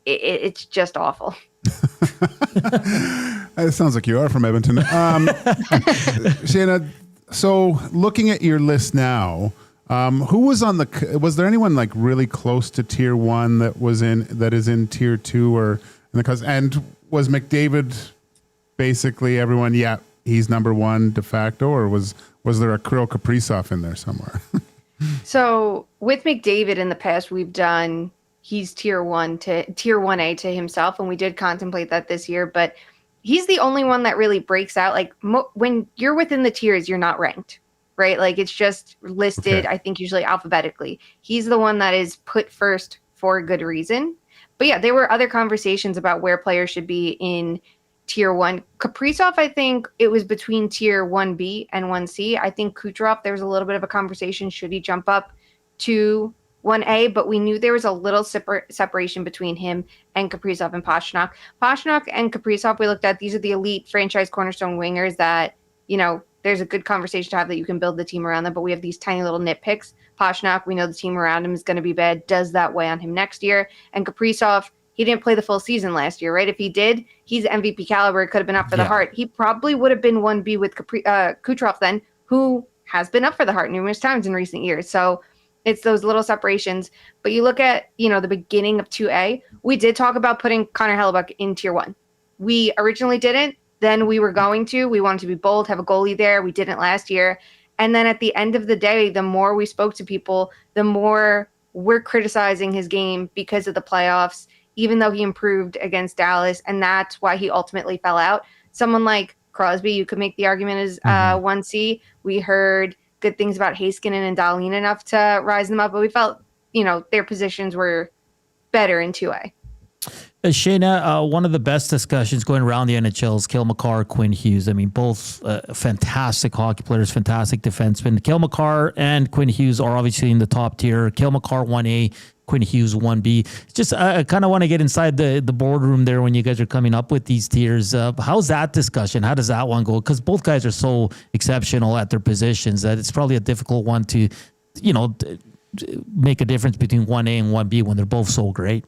it's just awful. It sounds like you are from Edmonton. Shayna, so looking at your list now, who was was there anyone like really close to Tier 1 that is in Tier 2 or and was McDavid basically everyone, he's number 1 de facto, or was there a Kirill Kaprizov in there somewhere? So with McDavid in the past, we've done he's Tier 1A to himself, and we did contemplate that this year, but he's the only one that really breaks out. Like when you're within the tiers, you're not ranked, right? Like it's just listed, I think usually alphabetically. He's the one that is put first for a good reason. But yeah, there were other conversations about where players should be in Tier 1. Kaprizov, I think it was between Tier 1B and 1C. I think Kucherov, there was a little bit of a conversation, should he jump up to 1A, but we knew there was a little separation between him and Kaprizov and Pastrnak. Pastrnak and Kaprizov, we looked at, these are the elite franchise cornerstone wingers that, there's a good conversation to have that you can build the team around them, but we have these tiny little nitpicks. Pastrnak, we know the team around him is going to be bad. Does that weigh on him next year? And Kaprizov, he didn't play the full season last year, right? If he did, he's MVP caliber. It could have been up for the Hart. He probably would have been 1B with Kucherov then, who has been up for the Hart numerous times in recent years. So it's those little separations. But you look at, the beginning of 2A, we did talk about putting Connor Hellebuck in Tier 1. We originally didn't. Then we were going to. We wanted to be bold, have a goalie there. We didn't last year. And then at the end of the day, the more we spoke to people, the more we're criticizing his game because of the playoffs, even though he improved against Dallas, and that's why he ultimately fell out. Someone like Crosby, you could make the argument as 1C. We heard good things about Heiskanen and Dahlin enough to rise them up, but we felt, their positions were better in 2A. Shayna, one of the best discussions going around the NHL is Cale Makar, Quinn Hughes. I mean, both fantastic hockey players, fantastic defensemen. Cale Makar and Quinn Hughes are obviously in the top tier. Cale Makar 1A, Quinn Hughes 1B. Just I kind of want to get inside the boardroom there when you guys are coming up with these tiers. How's that discussion? How does that one go? Because both guys are so exceptional at their positions that it's probably a difficult one to, make a difference between 1A and 1B when they're both so great.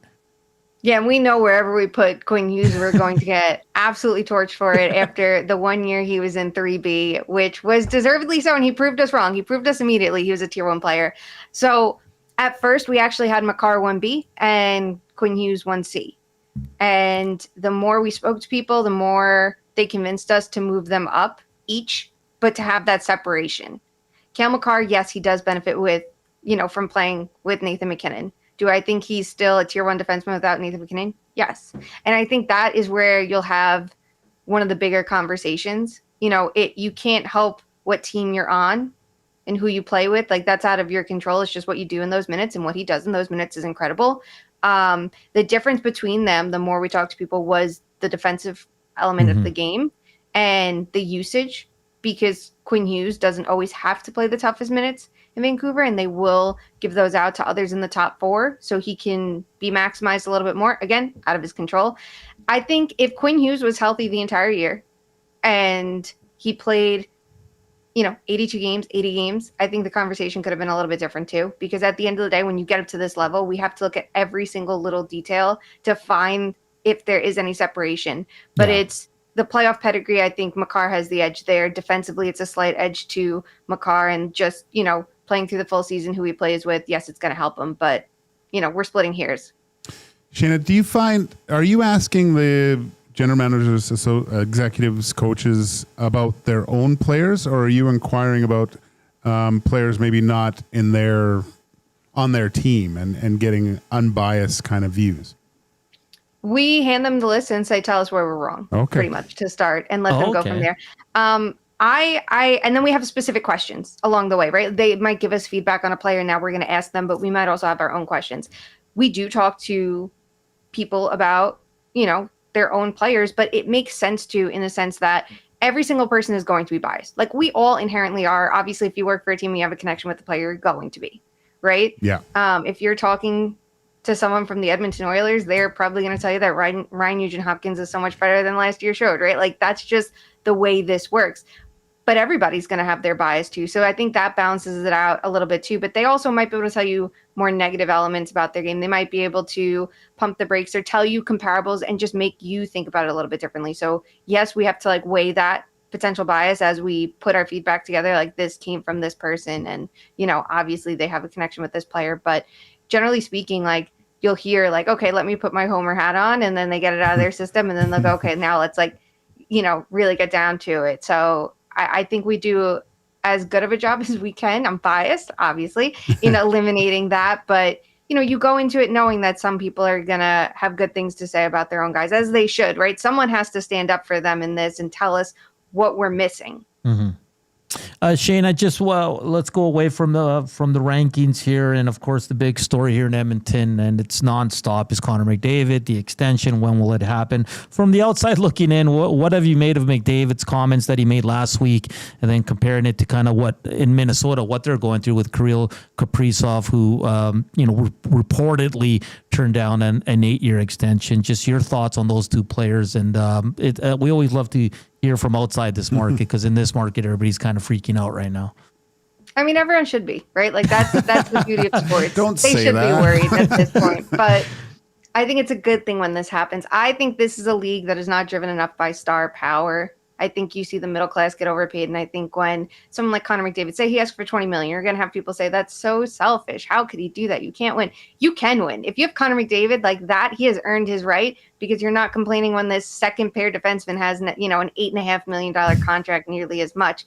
Yeah, and we know wherever we put Quinn Hughes, we're going to get absolutely torched for it after the 1 year he was in 3B, which was deservedly so, and he proved us wrong. He proved us immediately he was a Tier 1 player. So At first, we actually had Makar 1B and Quinn Hughes 1C. And the more we spoke to people, the more they convinced us to move them up each, but to have that separation. Cale Makar, yes, he does benefit with, from playing with Nathan MacKinnon. Do I think he's still a tier 1 defenseman without Nathan MacKinnon? Yes. And I think that is where you'll have one of the bigger conversations. You can't help what team you're on and who you play with. Like, that's out of your control. It's just what you do in those minutes, and what he does in those minutes is incredible. The difference between them, the more we talked to people, was the defensive element of the game and the usage, because Quinn Hughes doesn't always have to play the toughest minutes in Vancouver, and they will give those out to others in the top 4 so he can be maximized a little bit more. Again, out of his control. I think if Quinn Hughes was healthy the entire year and he played 82 games, 80 games, I think the conversation could have been a little bit different too. Because at the end of the day, when you get up to this level, we have to look at every single little detail to find if there is any separation. But it's the playoff pedigree. I think Makar has the edge there. Defensively, it's a slight edge to Makar, and just, playing through the full season, who he plays with, yes, it's going to help him. But, we're splitting hairs. Shayna, are you asking the general managers, executives, coaches about their own players, or are you inquiring about players maybe not on their team and getting unbiased kind of views? We hand them the list and say, tell us where we're wrong, pretty much, to start, and let them go from there. And then we have specific questions along the way, right? They might give us feedback on a player, now we're going to ask them, but we might also have our own questions. We do talk to people about, their own players, but it makes sense to, in the sense that every single person is going to be biased. Like, we all inherently are. Obviously, if you work for a team, you have a connection with the player, you're going to be, right? Yeah. If you're talking to someone from the Edmonton Oilers, they're probably going to tell you that Ryan Nugent-Hopkins is so much better than last year showed, right? Like, that's just the way this works. But everybody's going to have their bias too. So I think that balances it out a little bit too. But they also might be able to tell you more negative elements about their game. They might be able to pump the brakes or tell you comparables and just make you think about it a little bit differently. So yes, we have to weigh that potential bias as we put our feedback together. Like, this came from this person, and obviously they have a connection with this player. But generally speaking, you'll hear okay, let me put my homer hat on, and then they get it out of their system, and then they'll go, okay, now let's really get down to it. So I think we do as good of a job as we can. I'm biased, obviously, in eliminating that. But, you go into it knowing that some people are going to have good things to say about their own guys, as they should, right? Someone has to stand up for them in this and tell us what we're missing. Mm-hmm. Shayna, let's go away from the rankings here, and of course the big story here in Edmonton, and it's nonstop, is Connor McDavid, the extension. When will it happen? From the outside looking in, what have you made of McDavid's comments that he made last week, and then comparing it to kind of what in Minnesota, what they're going through with Kirill Kaprizov, who reportedly turned down an 8-year extension? Just your thoughts on those two players, and we always love to hear from outside this market, because in this market, everybody's kind of freaking out right now. I mean, everyone should be, right? That's the beauty of sports. They should be worried at this point. But I think it's a good thing when this happens. I think this is a league that is not driven enough by star power. I think you see the middle class get overpaid. And I think when someone like Connor McDavid, say he asked for $20 million, you're going to have people say, that's so selfish. How could he do that? You can't win. You can win. If you have Connor McDavid like that, he has earned his right, because you're not complaining when this second pair defenseman has, an $8.5 million contract, nearly as much.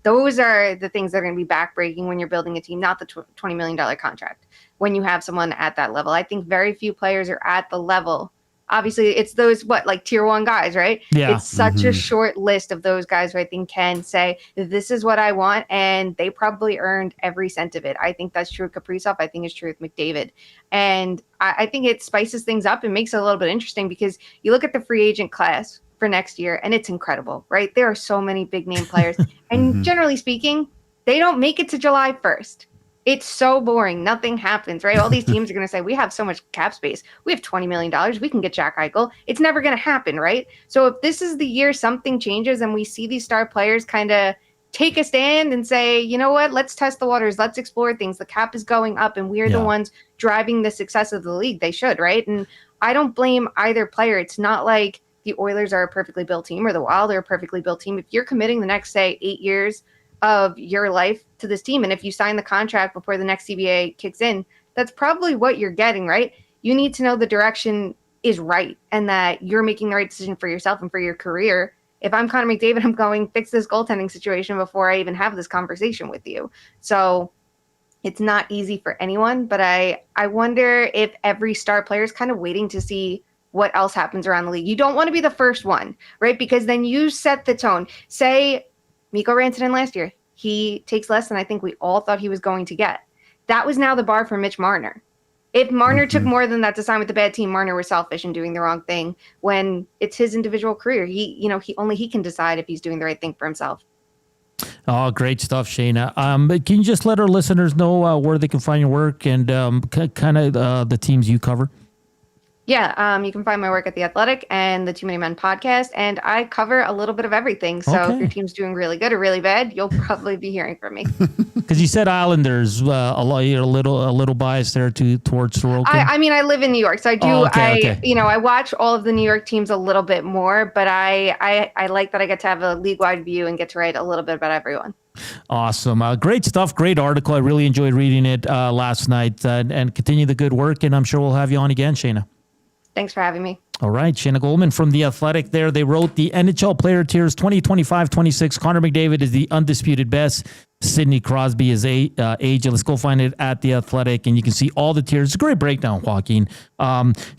Those are the things that are going to be backbreaking when you're building a team, not the $20 million contract. When you have someone at that level, I think very few players are at the level. Obviously, it's those, tier 1 guys, right? Yeah. It's such a short list of those guys who I think can say, this is what I want, and they probably earned every cent of it. I think that's true with Kaprizov. I think it's true with McDavid. And I think it spices things up and makes it a little bit interesting, because you look at the free agent class for next year, and it's incredible, right? There are so many big-name players. And generally speaking, they don't make it to July 1st. It's so boring. Nothing happens, right? All these teams are going to say, we have so much cap space. We have $20 million. We can get Jack Eichel. It's never going to happen, right? So if this is the year something changes and we see these star players kind of take a stand and say, you know what, let's test the waters. Let's explore things. The cap is going up, and we're the ones driving the success of the league. They should, right? And I don't blame either player. It's not like the Oilers are a perfectly built team or the Wild are a perfectly built team. If you're committing the next, say, 8 years of your life to this team. And if you sign the contract before the next CBA kicks in, that's probably what you're getting, right? You need to know the direction is right and that you're making the right decision for yourself and for your career. If I'm Connor McDavid, I'm going fix this goaltending situation before I even have this conversation with you. So it's not easy for anyone, but I wonder if every star player is kind of waiting to see what else happens around the league. You don't want to be the first one, right? Because then you set the tone. Say Mikko Rantanen last year, he takes less than I think we all thought he was going to get. That was now the bar for Mitch Marner. If Marner took more than that to sign with the bad team, Marner was selfish and doing the wrong thing when it's his individual career. He can decide if he's doing the right thing for himself. Oh, great stuff, Shayna. But can you just let our listeners know where they can find your work and kind of the teams you cover? Yeah, you can find my work at The Athletic and the Too Many Men podcast, and I cover a little bit of everything. So if your team's doing really good or really bad, you'll probably be hearing from me. Because you said Islanders, a little bias there towards Sorokin. I mean, I live in New York, so I do. I watch all of the New York teams a little bit more, but I like that I get to have a league-wide view and get to write a little bit about everyone. Awesome. Great stuff. Great article. I really enjoyed reading it last night, and continue the good work, and I'm sure we'll have you on again, Shayna. Thanks for having me. All right. Shayna Golden from The Athletic there. They wrote the NHL Player Tiers 2025-26. Connor McDavid is the undisputed best. Sidney Crosby is agent. Let's go find it at The Athletic, and you can see all the tiers. It's a great breakdown, Joaquin.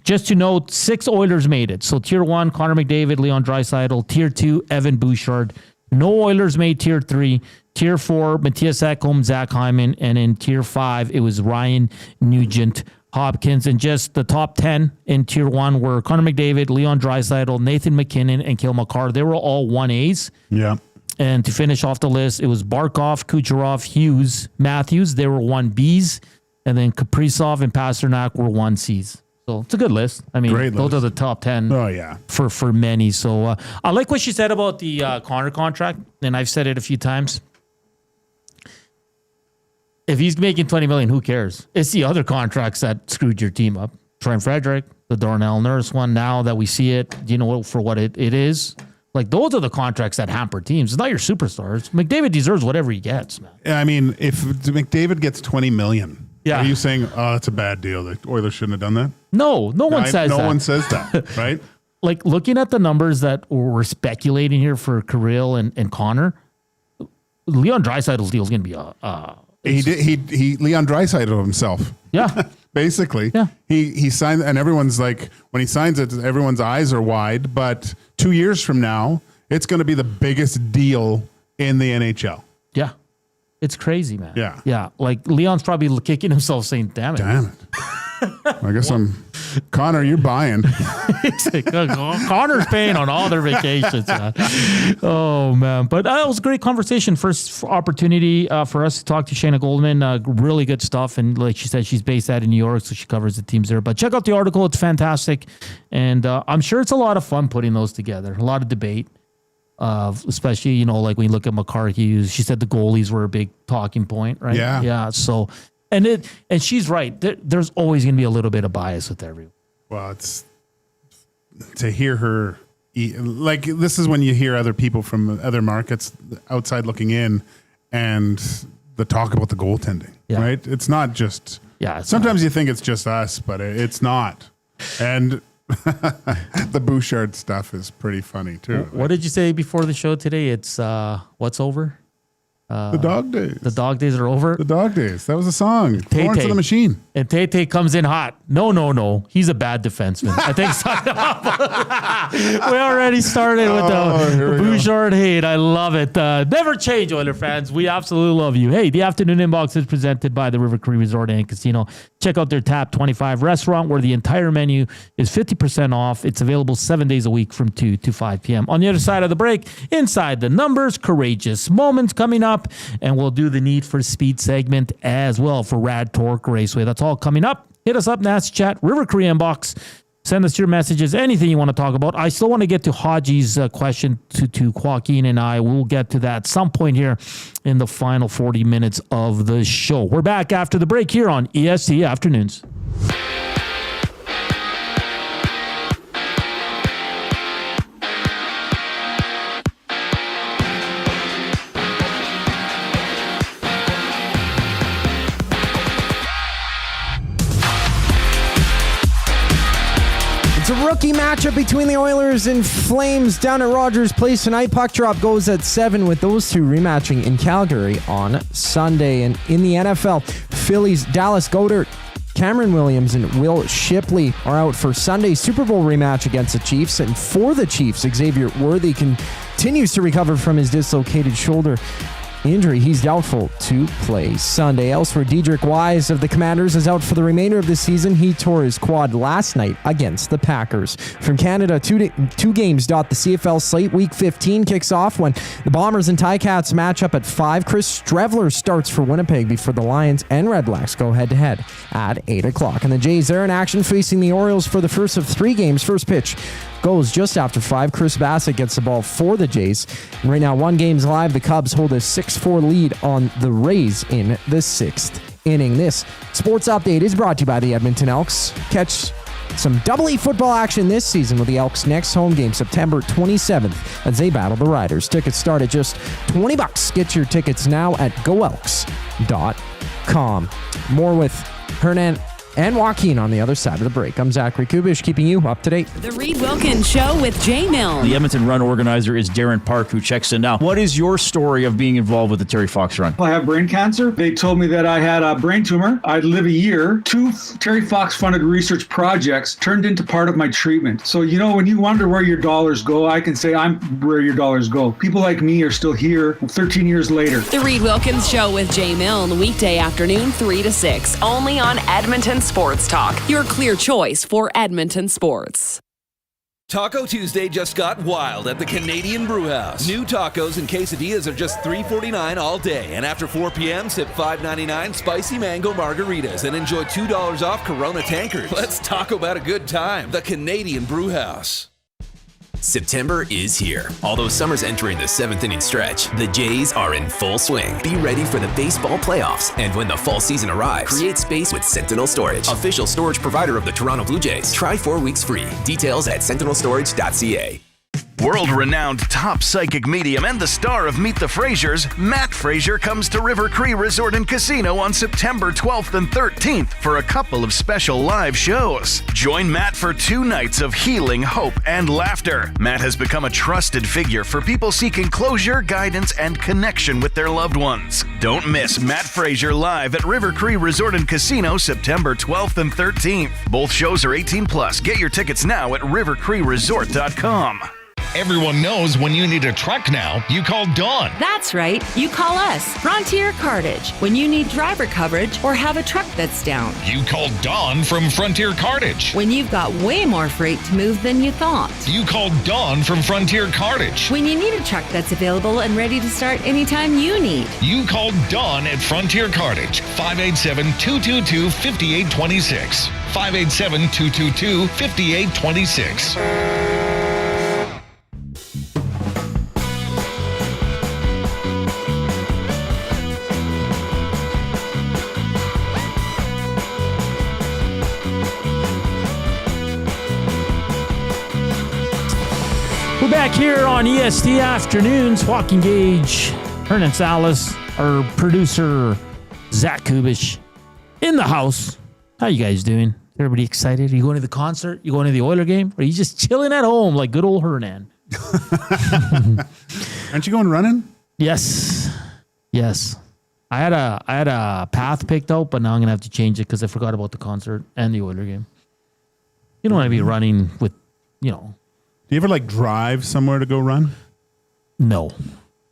Just to note, 6 Oilers made it. So Tier 1, Connor McDavid, Leon Draisaitl. Tier 2, Evan Bouchard. No Oilers made Tier 3. Tier 4, Matthias Ekholm, Zach Hyman. And in Tier 5, it was Ryan Nugent Hopkins. And just the top 10 in Tier 1 were Connor McDavid, Leon Draisaitl, Nathan McKinnon, and Cale Makar. They were all 1As. Yeah. And to finish off the list, it was Barkov, Kucherov, Hughes, Matthews. They were 1Bs. And then Kaprizov and Pasternak were 1Cs. So it's a good list. I mean, those are the top 10 for many. So I like what she said about the Connor contract. And I've said it a few times. If he's making $20 million, who cares? It's the other contracts that screwed your team up. Trent Frederick, the Darnell Nurse one. Now that we see it, for what it is. Like, those are the contracts that hamper teams. It's not your superstars. McDavid deserves whatever he gets, man. I mean, if McDavid gets $20 million, are you saying, that's a bad deal? The Oilers shouldn't have done that? No one says that. No one says that, right? Like, looking at the numbers that we're speculating here for Kirill and Connor, Leon Draisaitl's deal is going to be He Leon Draisaitl himself. Yeah. Basically. Yeah. He signed, and everyone's like, when he signs it, everyone's eyes are wide, but 2 years from now, it's going to be the biggest deal in the NHL. Yeah. It's crazy, man. Yeah. Yeah. Like, Leon's probably kicking himself saying, damn it. I guess Connor, you're buying. Connor's paying on all their vacations, man. Oh, man. But it was a great conversation. First opportunity for us to talk to Shayna Golden. Really good stuff. And like she said, she's based out in New York, so she covers the teams there. But check out the article. It's fantastic. And I'm sure it's a lot of fun putting those together. A lot of debate. Especially, like when you look at McCarthy, she said the goalies were a big talking point, right? Yeah. Yeah. So, and she's right. There's always going to be a little bit of bias with everyone. Well, it's to hear her, like, this is when you hear other people from other markets outside looking in and the talk about the goaltending, right? It's not just, sometimes you think it's just us, but it's not. And the Bouchard stuff is pretty funny too. What did you say before the show today? It's what's over? The dog days. The dog days are over. The dog days. That was a song. Florence and the Machine. And Tay comes in hot. No. He's a bad defenseman. I think we already started with the Bouchard hate. I love it. Never change, Oiler fans. We absolutely love you. Hey, the afternoon inbox is presented by the River Cree Resort and Casino. Check out their Tap 25 restaurant where the entire menu is 50% off. It's available 7 days a week from 2 to 5 p.m. On the other side of the break, inside the numbers, courageous moments coming up. And we'll do the Need for Speed segment as well for Rad Torque Raceway. That's all coming up. Hit us up, Nasty Chat, River Cree inbox. Send us your messages, anything you want to talk about. I still want to get to Haji's question to Joaquin and I. We'll get to that some point here in the final 40 minutes of the show. We're back after the break here on EST Afternoons. It's a rookie matchup between the Oilers and Flames down at Rogers Place tonight. Puck drop goes at 7 with those two rematching in Calgary on Sunday. And in the NFL, Phillies' Dallas Goedert, Cameron Williams, and Will Shipley are out for Sunday's Super Bowl rematch against the Chiefs. And for the Chiefs, Xavier Worthy continues to recover from his dislocated shoulder injury. He's doubtful to play Sunday. Elsewhere, Dedrick Wise of the Commanders is out for the remainder of the season. He tore his quad last night against the Packers. From Canada, two games dot the CFL slate. Week 15 kicks off when the Bombers and Ticats match up at 5. Chris Streveler starts for Winnipeg before the Lions and Red Blacks go head-to-head at 8 o'clock. And the Jays are in action facing the Orioles for the first of 3 games. First pitch goes just after 5. Chris Bassett gets the ball for the Jays. And right now, 1 game's live. The Cubs hold a 6-4 lead on the Rays in the 6th inning. This sports update is brought to you by the Edmonton Elks. Catch some Double-E football action this season with the Elks' next home game, September 27th, as they battle the Riders. Tickets start at just $20. Get your tickets now at goelks.com. More with Hernan and Joaquin on the other side of the break. I'm Zachary Kubish, keeping you up to date. The Reed Wilkins Show with Jay Milne. The Edmonton Run organizer is Darren Park, who checks in now. What is your story of being involved with the Terry Fox Run? I have brain cancer. They told me that I had a brain tumor. I'd live a year. 2 Terry Fox funded research projects turned into part of my treatment. So, when you wonder where your dollars go, I can say I'm where your dollars go. People like me are still here 13 years later. The Reed Wilkins Show with Jay Milne, weekday afternoon 3 to 6, only on Edmonton Sports Talk, your clear choice for Edmonton sports. Taco Tuesday just got wild at the Canadian Brewhouse. New tacos and quesadillas are just $3.49 all day. And after 4 p.m., sip $5.99 spicy mango margaritas and enjoy $2 off Corona tankers. Let's talk about a good time. The Canadian Brewhouse. September is here. Although summer's entering the 7th inning stretch, the Jays are in full swing. Be ready for the baseball playoffs. And when the fall season arrives, create space with Sentinel Storage, official storage provider of the Toronto Blue Jays. Try 4 weeks free. Details at sentinelstorage.ca. World-renowned top psychic medium and the star of Meet the Frasers, Matt Fraser comes to River Cree Resort and Casino on September 12th and 13th for a couple of special live shows. Join Matt for 2 nights of healing, hope, and laughter. Matt has become a trusted figure for people seeking closure, guidance, and connection with their loved ones. Don't miss Matt Fraser live at River Cree Resort and Casino September 12th and 13th. Both shows are 18+. Get your tickets now at rivercreeresort.com. Everyone knows when you need a truck now, you call Dawn. That's right. You call us, Frontier Cartage, when you need driver coverage or have a truck that's down. You call Dawn from Frontier Cartage. When you've got way more freight to move than you thought. You call Dawn from Frontier Cartage. When you need a truck that's available and ready to start anytime you need. You call Dawn at Frontier Cartage, 587-222-5826. 587-222-5826. We're back here on EST Afternoons. Joaquin Gage, Hernan Salas, our producer, Zach Kubish, in the house. How you guys doing? Everybody excited? Are you going to the concert? You going to the Oiler game? Or are you just chilling at home like good old Hernan? Aren't you going running? Yes. I had a path picked out, but now I'm gonna have to change it because I forgot about the concert and the Oiler game. You don't want to be running with, Do you ever drive somewhere to go run? No.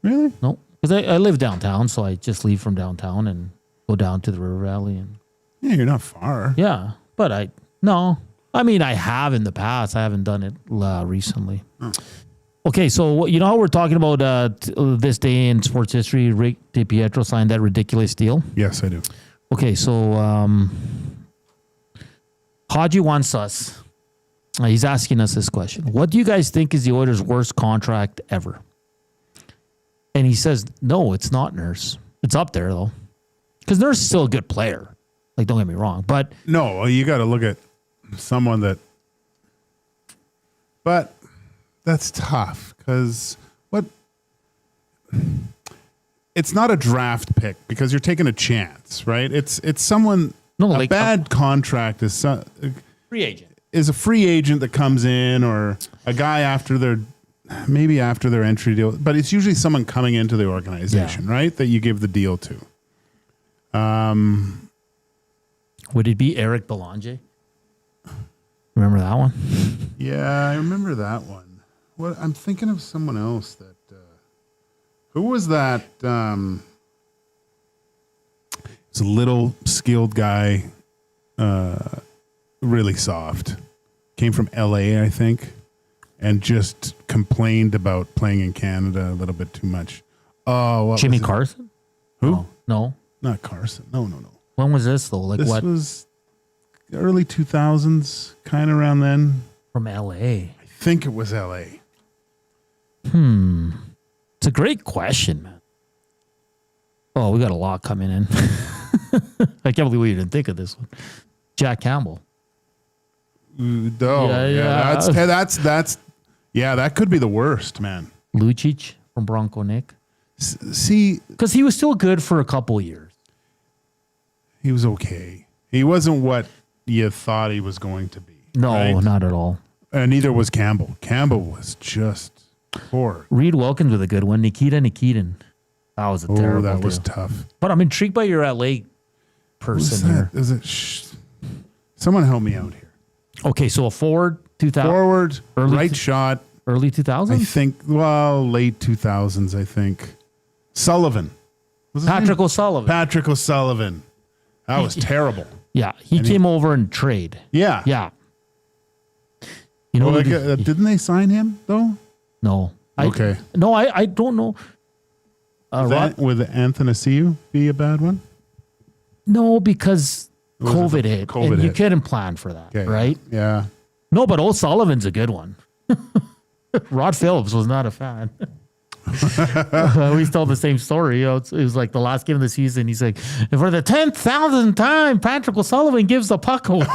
Really? No. Because I live downtown, so I just leave from downtown and go down to the River Valley. Yeah, you're not far. Yeah, but I have in the past. I haven't done it recently. Oh. Okay, so how we're talking about this day in sports history, Rick DiPietro signed that ridiculous deal? Yes, I do. Okay, so Haji wants us. He's asking us this question. What do you guys think is the Oilers' worst contract ever? And he says, no, it's not Nurse. It's up there, though. Because Nurse is still a good player. Don't get me wrong. But no, you got to look at someone that... But that's tough because it's not a draft pick because you're taking a chance, right? It's someone... No, a bad contract is... free agent. is a free agent that comes in, or a guy after their entry deal, but it's usually someone coming into the organization, right? That you give the deal to. Would it be Eric Belanger? Remember that one? Yeah, I remember that one. What I'm thinking of someone else that. Who was that? It's a little skilled guy, really soft. Came from LA, I think, and just complained about playing in Canada a little bit too much. Oh, what Jimmy was it? Carson? Who? No. Not Carson. No. When was this though? Like This what? was early 2000s, kind of around then. From LA. I think it was LA. It's a great question, man. Oh, we got a lot coming in. I can't believe we didn't think of this one. Jack Campbell. That could be the worst, man. Lucic from Bronco Nick. See, because he was still good for a couple years. He was okay. He wasn't what you thought he was going to be. No, right? not at all. And neither was Campbell. Campbell was just poor. Reed Wilkins with a good one. Nikita Nikitin. That was a terrible that deal. was tough. But I'm intrigued by your LA person here. Is it? Someone help me out here. Okay, so a forward, 2000. Forward, right shot. Early 2000s? I think, late 2000s, I think. Sullivan. Patrick O'Sullivan. Patrick O'Sullivan. That was terrible. Yeah, he came over in trade. Yeah. Yeah. You know, didn't they sign him, though? No. Okay. I don't know. Would Athanasiou be a bad one? No, because COVID hit. COVID and you hit. couldn't plan for that, Okay. right? Yeah. No, but O'Sullivan's a good one. Rod Phillips was not a fan. We told the same story. It was like the last game of the season. He's like, for the 10,000th time, Patrick O'Sullivan gives the puck away.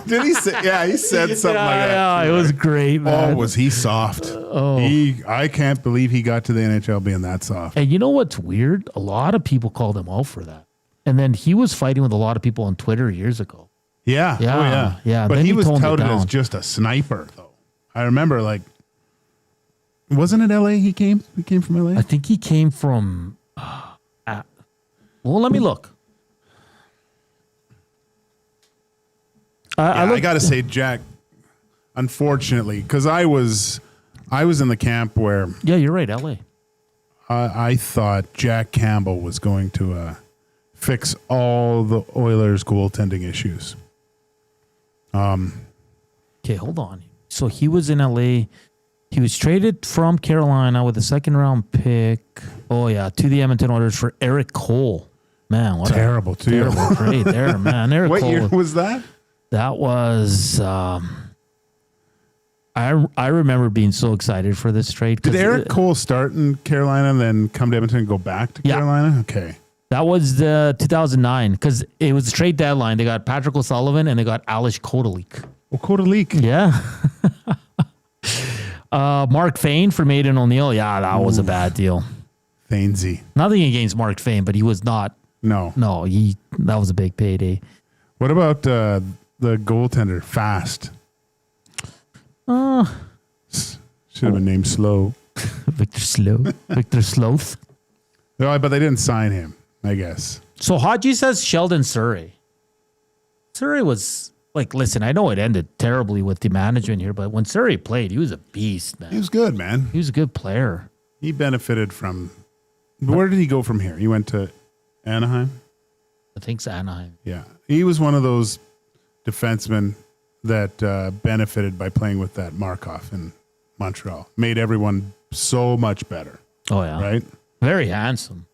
Did he say? Yeah, he said something like that. Yeah, it was great, man. Oh, was he soft? I can't believe he got to the NHL being that soft. And you know what's weird? A lot of people called him out for that. And then he was fighting with a lot of people on Twitter years ago. Yeah. Yeah. Oh, yeah. Yeah. But Then he was toned it touted as down. just a sniper, though. I remember, wasn't it LA he came? He came from LA? I think he came from. Well, let me look. I got to say, Jack, unfortunately, because I was in the camp where. Yeah, you're right, LA. I thought Jack Campbell was going to fix all the Oilers' goaltending issues. Okay, hold on. So he was in LA. He was traded from Carolina with a second-round pick. Oh yeah, to the Edmonton Oilers for Eric Cole. Man, what terrible trade there, man. Eric What Cole. year was that? That was. I remember being so excited for this trade. Did Eric Cole start in Carolina and then come to Edmonton and go back to Carolina? Okay. That was the 2009 because it was the trade deadline. They got Patrick O'Sullivan and they got Alish Kodalik. Oh, Kodalik. Yeah. Mark Fane for Maiden O'Neill. Yeah, that was a bad deal. Fainsy. Nothing against Mark Fane, but he was not. No. That was a big payday. What about the goaltender, Fast? Should have been named Slow. Victor Sloth. No, but they didn't sign him, I guess. So Haji says Sheldon Surrey. Surrey was listen, I know it ended terribly with the management here, but when Surrey played, he was a beast, man. He was good, man. He was a good player. He benefited from. Where did he go from here? He went to Anaheim? I think it's Anaheim. Yeah. He was one of those defensemen that benefited by playing with that Markov in Montreal. Made everyone so much better. Oh, yeah. Right? Very handsome.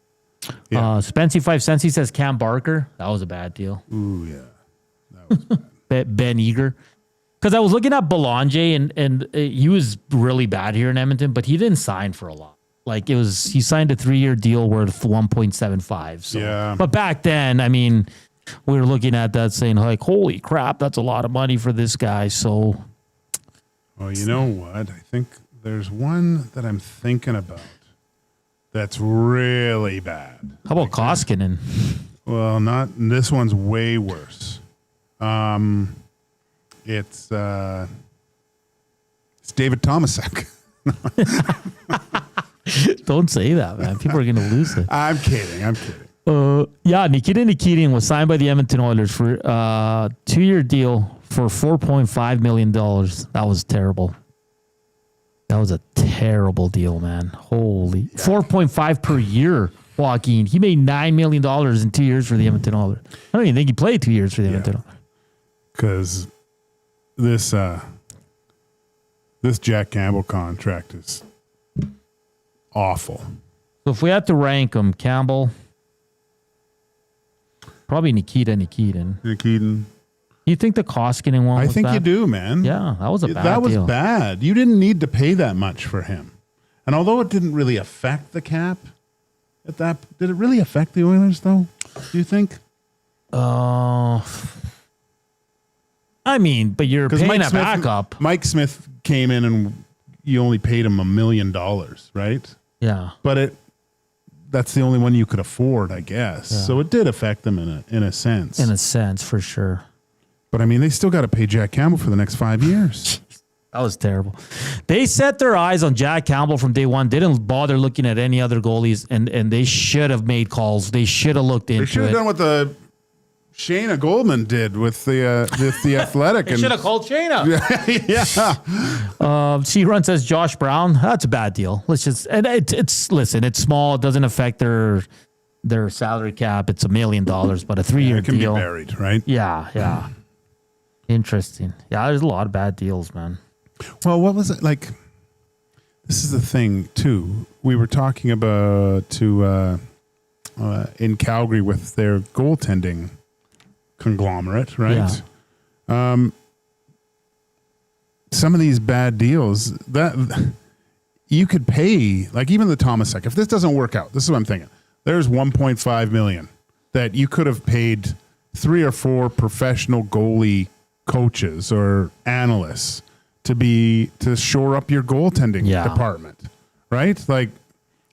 Yeah. Spency 5 cents, he says Cam Barker. That was a bad deal. Ooh, yeah. That was bad. Ben Eager. Because I was looking at Belanger and he was really bad here in Edmonton, but he didn't sign for a lot. He signed a 3-year deal worth 1.75. So. Yeah. But back then, I mean, we were looking at that saying holy crap, that's a lot of money for this guy. So. Well, you know what? I think there's one that I'm thinking about that's really bad. How about Koskinen? Well, not this one's way worse. It's David Tomasek. Don't say that, man. People are going to lose it. I'm kidding. Nikita Nikitin was signed by the Edmonton Oilers for a 2-year deal for $4.5 million. That was terrible. That was a terrible deal, man. Holy. 4.5 per year, Joaquin. He made $9 million in 2 years for the Edmonton Oilers. I don't even think he played 2 years for the Edmonton Oilers. Because this Jack Campbell contract is awful. So if we had to rank them, Campbell, probably Nikitin. You think the Koskinen one was I think bad? you do, man. Yeah, that was a bad That was deal. bad. You didn't need to pay that much for him. And although it didn't really affect the cap, did it really affect the Oilers, though? Do you think? I mean, but you're paying a backup. Mike Smith came in and you only paid him $1 million, right? Yeah. But that's the only one you could afford, I guess. Yeah. So it did affect them in a sense. In a sense, for sure. But I mean, they still got to pay Jack Campbell for the next 5 years. That was terrible. They set their eyes on Jack Campbell from day one. They didn't bother looking at any other goalies, and they should have made calls. They should have looked into it. They should have done what the Shayna Golden did with the Athletic. They should have called Shayna. Yeah. She runs as Josh Brown. That's a bad deal. It's small. It doesn't affect their salary cap. It's $1 million, but a 3-year it can deal be buried, right? Yeah. Interesting. Yeah, there's a lot of bad deals, man. Well, what was it like? This is the thing too. We were talking about in Calgary with their goaltending conglomerate, right? Yeah. Some of these bad deals that you could pay, like even the Tomasek. If this doesn't work out, this is what I'm thinking. There's $1.5 million that you could have paid 3 or 4 professional goalie coaches or analysts to shore up your goaltending department, right? Like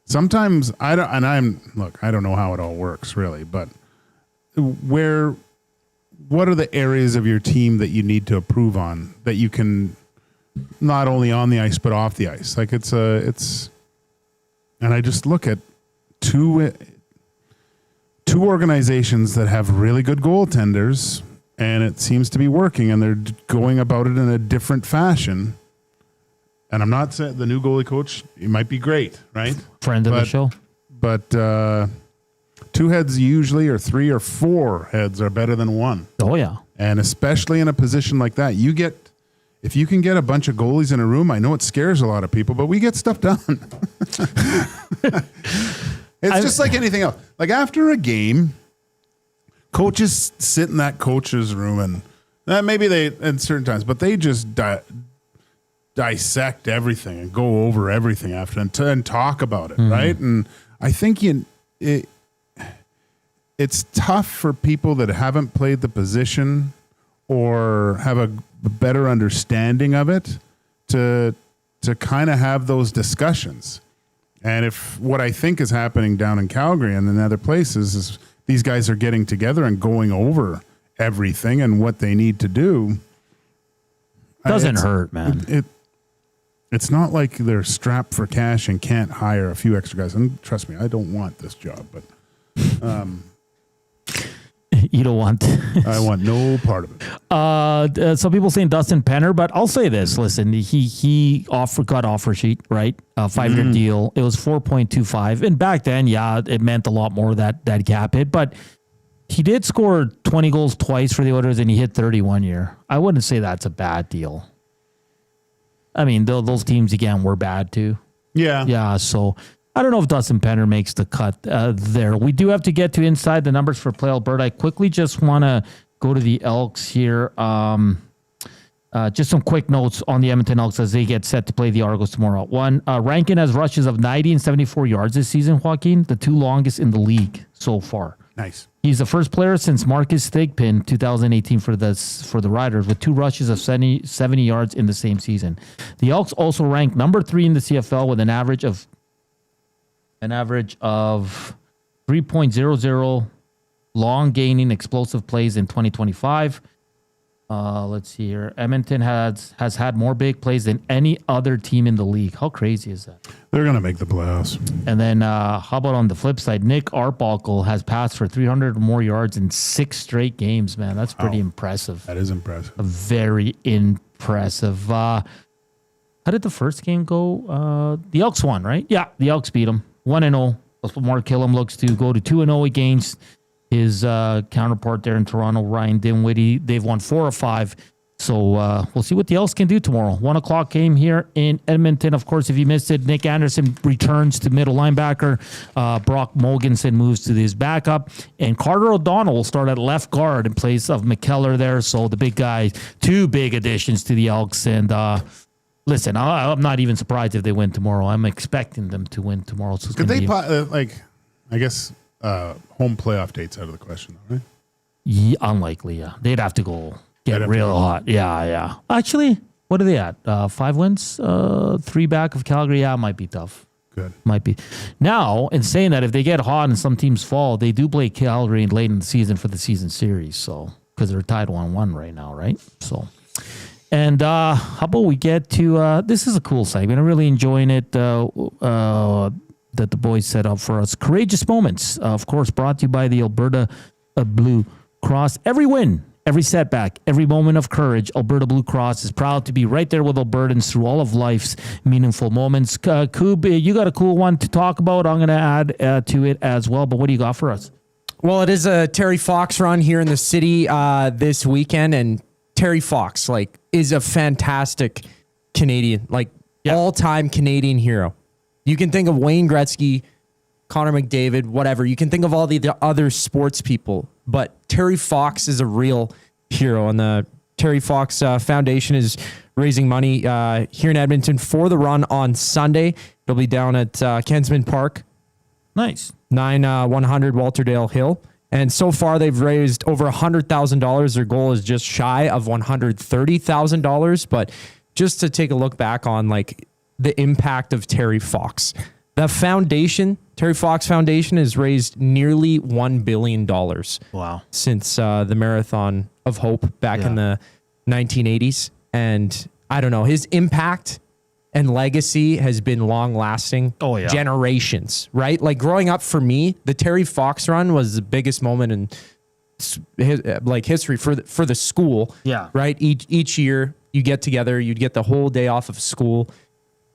sometimes I don't know how it all works really, but what are the areas of your team that you need to improve on that you can not only on the ice but off the ice? Like and I just look at two organizations that have really good goaltenders, and it seems to be working, and they're going about it in a different fashion. And I'm not saying the new goalie coach, he might be great, right? Friend of the show. But 2 heads usually, or 3 or 4 heads are better than 1. Oh, yeah. And especially in a position like that, if you can get a bunch of goalies in a room, I know it scares a lot of people, but we get stuff done. It's just like anything else. Like after a game, coaches sit in that coach's room and maybe they, at certain times, but they just dissect everything and go over everything after and talk about it, right? And I think it's tough for people that haven't played the position or have a better understanding of it to kind of have those discussions. And if what I think is happening down in Calgary and in other places is these guys are getting together and going over everything and what they need to do. Doesn't hurt, man. It's not like they're strapped for cash and can't hire a few extra guys. And trust me, I don't want this job, but you don't want I want no part of it. Some people saying Dustin Penner, but I'll say this. Listen, he got offer sheet, right? A 5-year deal. It was 4.25. And back then, it meant a lot more that cap hit, but he did score 20 goals twice for the Oilers and he hit 31 year. I wouldn't say that's a bad deal. I mean, those teams again were bad too. Yeah. Yeah. So I don't know if Dustin Penner makes the cut there. We do have to get to inside the numbers for Play Alberta. I quickly just want to go to the Elks here. Just some quick notes on the Edmonton Elks as they get set to play the Argos tomorrow. One, Rankin has rushes of 90 and 74 yards this season, Joaquin, the 2 longest in the league so far. Nice. He's the first player since Marcus Thigpen 2018 for the Riders with 2 rushes of 70 yards in the same season. The Elks also ranked number 3 in the CFL with an average of 3.00 long gaining explosive plays in 2025. Let's see here. Edmonton has had more big plays than any other team in the league. How crazy is that? They're going to make the playoffs. And then how about on the flip side? Nick Arbuckle has passed for 300 or more yards in 6 straight games, man. That's pretty impressive. That is impressive. Very impressive. How did the first game go? The Elks won, right? Yeah, the Elks beat them 1-0. Mark Killam looks to go to 2-0 against his counterpart there in Toronto, Ryan Dinwiddie. They've won 4 of 5. So we'll see what the Elks can do tomorrow. 1 o'clock game here in Edmonton. Of course, if you missed it, Nick Anderson returns to middle linebacker. Brock Mogensen moves to his backup. And Carter O'Donnell will start at left guard in place of McKellar there. So the big guy, 2 big additions to the Elks. And listen, I'm not even surprised if they win tomorrow. I'm expecting them to win tomorrow. So could they, I guess, home playoff dates out of the question, though, right? Yeah, unlikely, yeah. They'd have to go get real hot. Yeah. Actually, what are they at? 5 wins? 3 back of Calgary? Yeah, it might be tough. Good. Might be. Now, in saying that, if they get hot and some teams fall, they do play Calgary late in the season for the season series. So, because they're tied 1-1 right now, right? So, and how about we get to, this is a cool segment. I'm really enjoying it. That the boys set up for us. Courageous Moments, of course, brought to you by the Alberta Blue Cross. Every win, every setback, every moment of courage, Alberta Blue Cross is proud to be right there with Albertans through all of life's meaningful moments. Koob, you got a cool one to talk about. I'm going to add to it as well, but what do you got for us? Well, it is a Terry Fox run here in the city this weekend, and Terry Fox, is a fantastic Canadian, all-time Canadian hero. You can think of Wayne Gretzky, Connor McDavid, whatever. You can think of all the other sports people, but Terry Fox is a real hero. And the Terry Fox Foundation is raising money here in Edmonton for the run on Sunday. It'll be down at Kensman Park. Nice. 100 Walterdale Hill. And so far, they've raised over $100,000. Their goal is just shy of $130,000. But just to take a look back on, the impact of Terry Fox. The foundation, Terry Fox Foundation, has raised nearly $1 billion. Wow. Since the Marathon of Hope back in the 1980s. And I don't know, his impact and legacy has been long lasting. Oh, yeah. Generations, right? Growing up for me, the Terry Fox run was the biggest moment in history for the school. Yeah. Right? Each year you get together, you'd get the whole day off of school,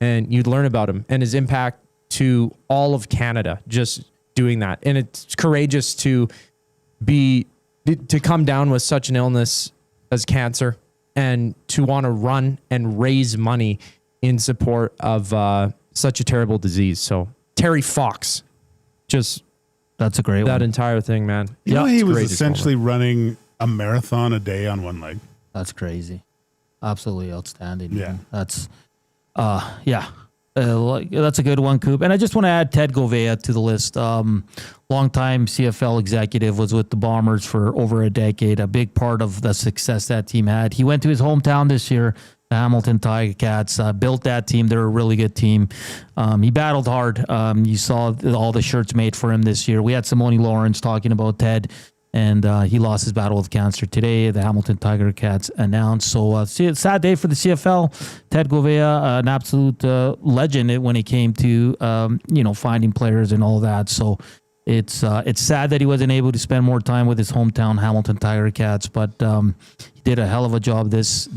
and you'd learn about him and his impact to all of Canada just doing that. And it's courageous to come down with such an illness as cancer and to want to run and raise money in support of such a terrible disease. So Terry Fox, that's a great one. That entire thing, man. You know, he was essentially running a marathon a day on one leg. That's crazy. Absolutely outstanding. Yeah. Man. That's that's a good one, Coop. And I just want to add Ted Govea to the list. Longtime CFL executive, was with the Bombers for over a decade, a big part of the success that team had. He went to his hometown this year, the Hamilton Tiger Cats, built that team. They're a really good team. He battled hard. You saw all the shirts made for him this year. We had Simone Lawrence talking about Ted, and he lost his battle with cancer today. The Hamilton Tiger Cats announced. So sad day for the CFL. Ted Govea, an absolute legend when it came to finding players and all that. So it's sad that he wasn't able to spend more time with his hometown Hamilton Tiger Cats, but he did a hell of a job this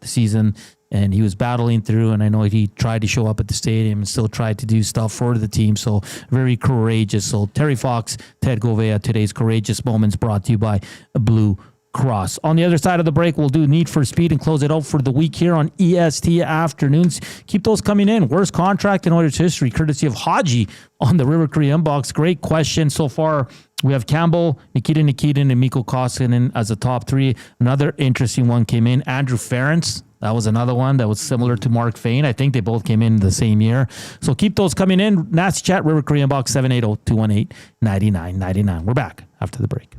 season. And he was battling through, and I know he tried to show up at the stadium and still tried to do stuff for the team. So very courageous. So Terry Fox, Ted Govea, today's Courageous Moments brought to you by Blue Cross. On the other side of the break, we'll do Need for Speed and close it out for the week here on EST Afternoons. Keep those coming in. Worst contract in Oilers history, courtesy of Haji on the River Cree inbox. Great question so far. We have Campbell, Nikita Nikitin, and Mikko Koskinen as a top 3. Another interesting one came in. Andrew Ference. That was another one that was similar to Mark Fain. I think they both came in the same year. So keep those coming in. Nasty Chat, River Cree inbox 780-218-9999. We're back after the break.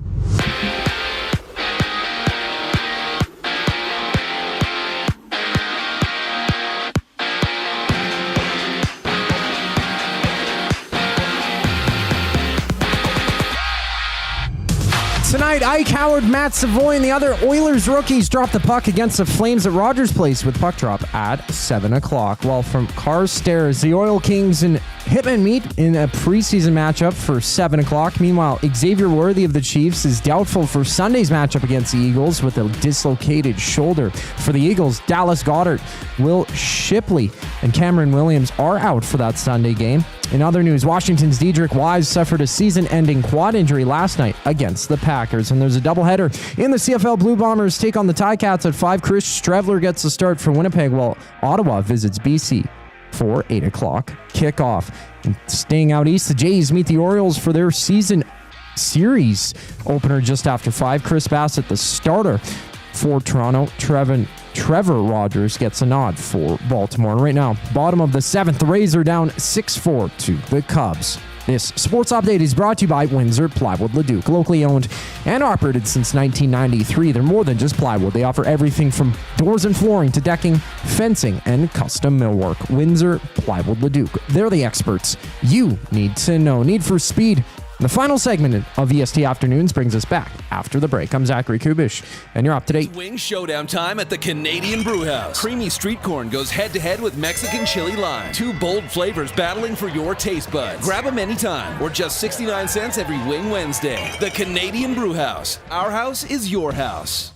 Tonight, Ike Howard, Matt Savoie, and the other Oilers rookies drop the puck against the Flames at Rogers Place with puck drop at 7 o'clock. While from Carstairs, the Oil Kings and Hitmen meet in a preseason matchup for 7 o'clock. Meanwhile, Xavier Worthy of the Chiefs is doubtful for Sunday's matchup against the Eagles with a dislocated shoulder. For the Eagles, Dallas Goddard, Will Shipley, and Cameron Williams are out for that Sunday game. In other news, Washington's Dedrick Wise suffered a season-ending quad injury last night against the Packers. And there's a doubleheader in the CFL. Blue Bombers take on the Ticats at 5. Chris Strevler gets the start for Winnipeg, while Ottawa visits BC for 8 o'clock kickoff. And staying out east, the Jays meet the Orioles for their season series opener just after 5. Chris Bassett, the starter for Toronto. Trevor Rogers gets a nod for Baltimore. Right now, bottom of the 7th, the Rays are down 6-4 to the Cubs. This sports update is brought to you by Windsor Plywood Leduc, locally owned and operated since 1993. They're more than just plywood. They offer everything from doors and flooring to decking, fencing, and custom millwork. Windsor Plywood Leduc. They're the experts you need to know. Need for Speed. The final segment of EST Afternoons brings us back after the break. I'm Zachary Kubish, and you're up to date. Wing showdown time at the Canadian Brewhouse. Creamy street corn goes head-to-head with Mexican chili lime. 2 bold flavors battling for your taste buds. Grab them anytime, or just 69 cents every Wing Wednesday. The Canadian Brewhouse. Our house is your house.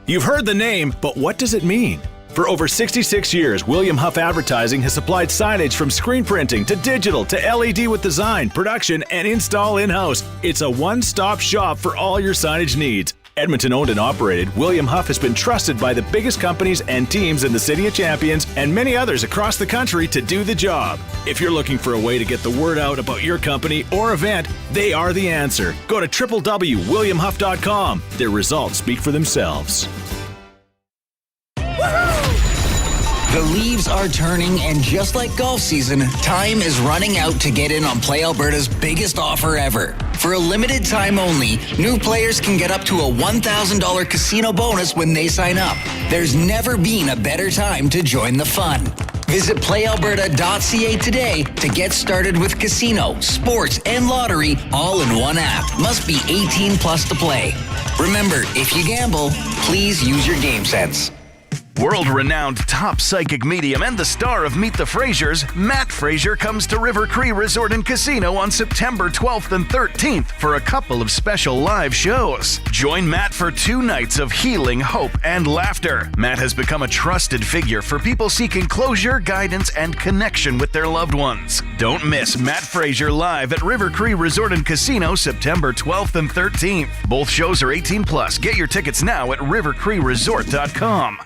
You've heard the name, but what does it mean? For over 66 years, William Huff Advertising has supplied signage from screen printing to digital to LED with design, production, and install in-house. It's a one-stop shop for all your signage needs. Edmonton owned and operated, William Huff has been trusted by the biggest companies and teams in the City of Champions and many others across the country to do the job. If you're looking for a way to get the word out about your company or event, they are the answer. Go to www.williamhuff.com. Their results speak for themselves. The leaves are turning, and just like golf season, time is running out to get in on Play Alberta's biggest offer ever. For a limited time only, new players can get up to a $1,000 casino bonus when they sign up. There's never been a better time to join the fun. Visit playalberta.ca today to get started with casino, sports, and lottery all in one app. Must be 18 plus to play. Remember, if you gamble, please use your game sense. World-renowned top psychic medium and the star of Meet the Frasers, Matt Fraser comes to River Cree Resort and Casino on September 12th and 13th for a couple of special live shows. Join Matt for 2 nights of healing, hope, and laughter. Matt has become a trusted figure for people seeking closure, guidance, and connection with their loved ones. Don't miss Matt Fraser live at River Cree Resort and Casino September 12th and 13th. Both shows are 18 plus. Get your tickets now at rivercreeresort.com.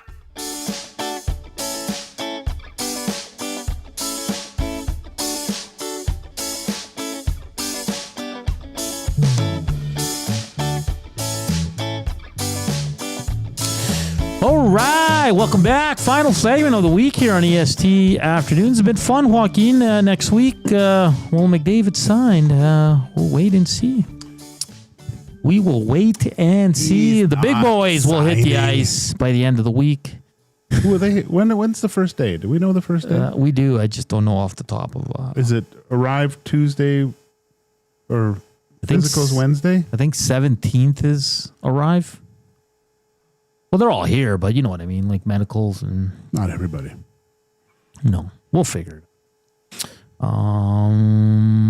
All right, welcome back. Final segment of the week here on EST Afternoons. It's been fun, Joaquin. Next week, will McDavid signed? We'll wait and see. We will wait and see. The big boys will hit the ice by the end of the week. Who are they? When's the first day? Do we know the first day? We do. I just don't know off the top of. Is it arrive Tuesday or physicals Wednesday? I think 17th is arrive. Well, they're all here, but you know what I mean, like medicals and not everybody. No, we'll figure it.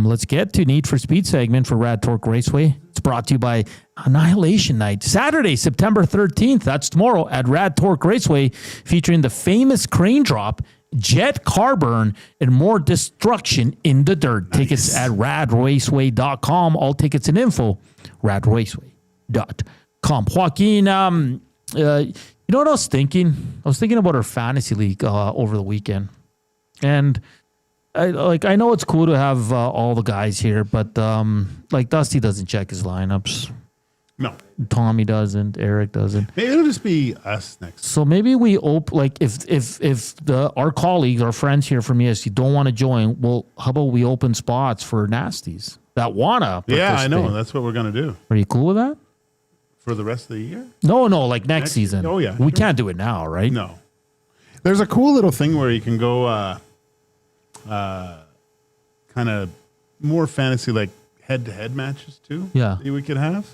Let's get to Need for Speed segment for Rad Torque Raceway. It's brought to you by Annihilation Night, Saturday, September 13th. That's tomorrow at Rad Torque Raceway, featuring the famous crane drop, jet car burn, and more destruction in the dirt. Nice. Tickets at radraceway.com. All tickets and info, radraceway.com. Joaquin, you know what I was thinking? I was thinking about our fantasy league over the weekend. And I know it's cool to have all the guys here, but like Dusty doesn't check his lineups. No. Tommy doesn't. Eric doesn't. Maybe it'll just be us next. So maybe we if our colleagues, our friends here from EST don't want to join, well, how about we open spots for nasties that wanna? Yeah, I know. That's what we're gonna do. Are you cool with that? For the rest of the year? No, like next season. Oh yeah. We can't do it now, right? No. There's a cool little thing where you can go kind of more fantasy like head-to-head matches too. Yeah. We could have.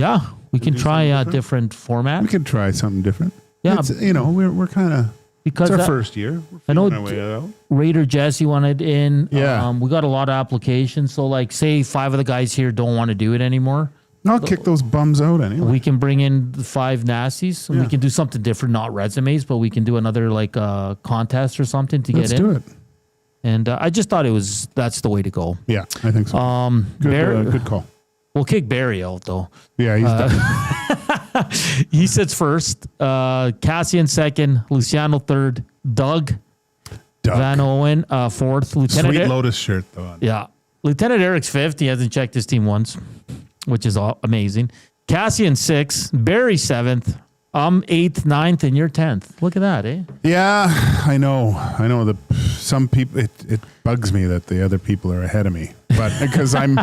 Yeah, we can try a different format. We could try something different. Yeah. It's, we're kind of, because it's our first year. I know our way out. Raider Jesse wanted in. Yeah. We got a lot of applications. So, like, say 5 of the guys here don't want to do it anymore. I'll kick those bums out anyway. We can bring in the 5 nasties, and we can do something different, not resumes, but we can do another, like, contest or something to get in. Let's do it. And I just thought that's the way to go. Yeah, I think so. Good call. We'll kick Barry out, though. Yeah, he's done. He sits first. Cassian second. Luciano third. Doug. Van Owen fourth. Lieutenant Sweet Lotus shirt, though. Yeah. Lieutenant Eric's fifth. He hasn't checked his team once, which is amazing. Cassian sixth. Barry seventh. I'm 8th, 9th, and you're 10th. Look at that, eh? Yeah, I know. That some people, it bugs me that the other people are ahead of me, but because I'm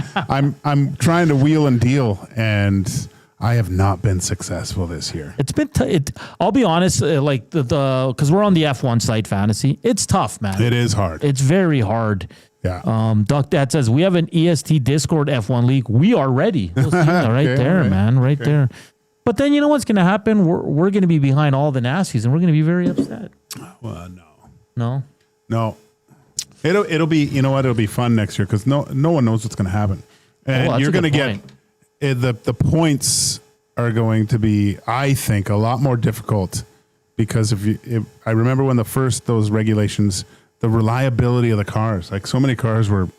trying to wheel and deal, and I have not been successful this year. It's been. I'll be honest. Like because we're on the F1 site fantasy, it's tough, man. It is hard. It's very hard. Yeah. Duck Dad says we have an EST Discord F1 league. We are ready. We'll see that right there, man. Right there. But then you know what's going to happen? We're going to be behind all the nasties, and we're going to be very upset. Well, No. It'll be. You know what? It'll be fun next year because no one knows what's going to happen, and you're going to get the points are going to be, I think, a lot more difficult because I remember when those regulations, the reliability of the cars, like so many cars were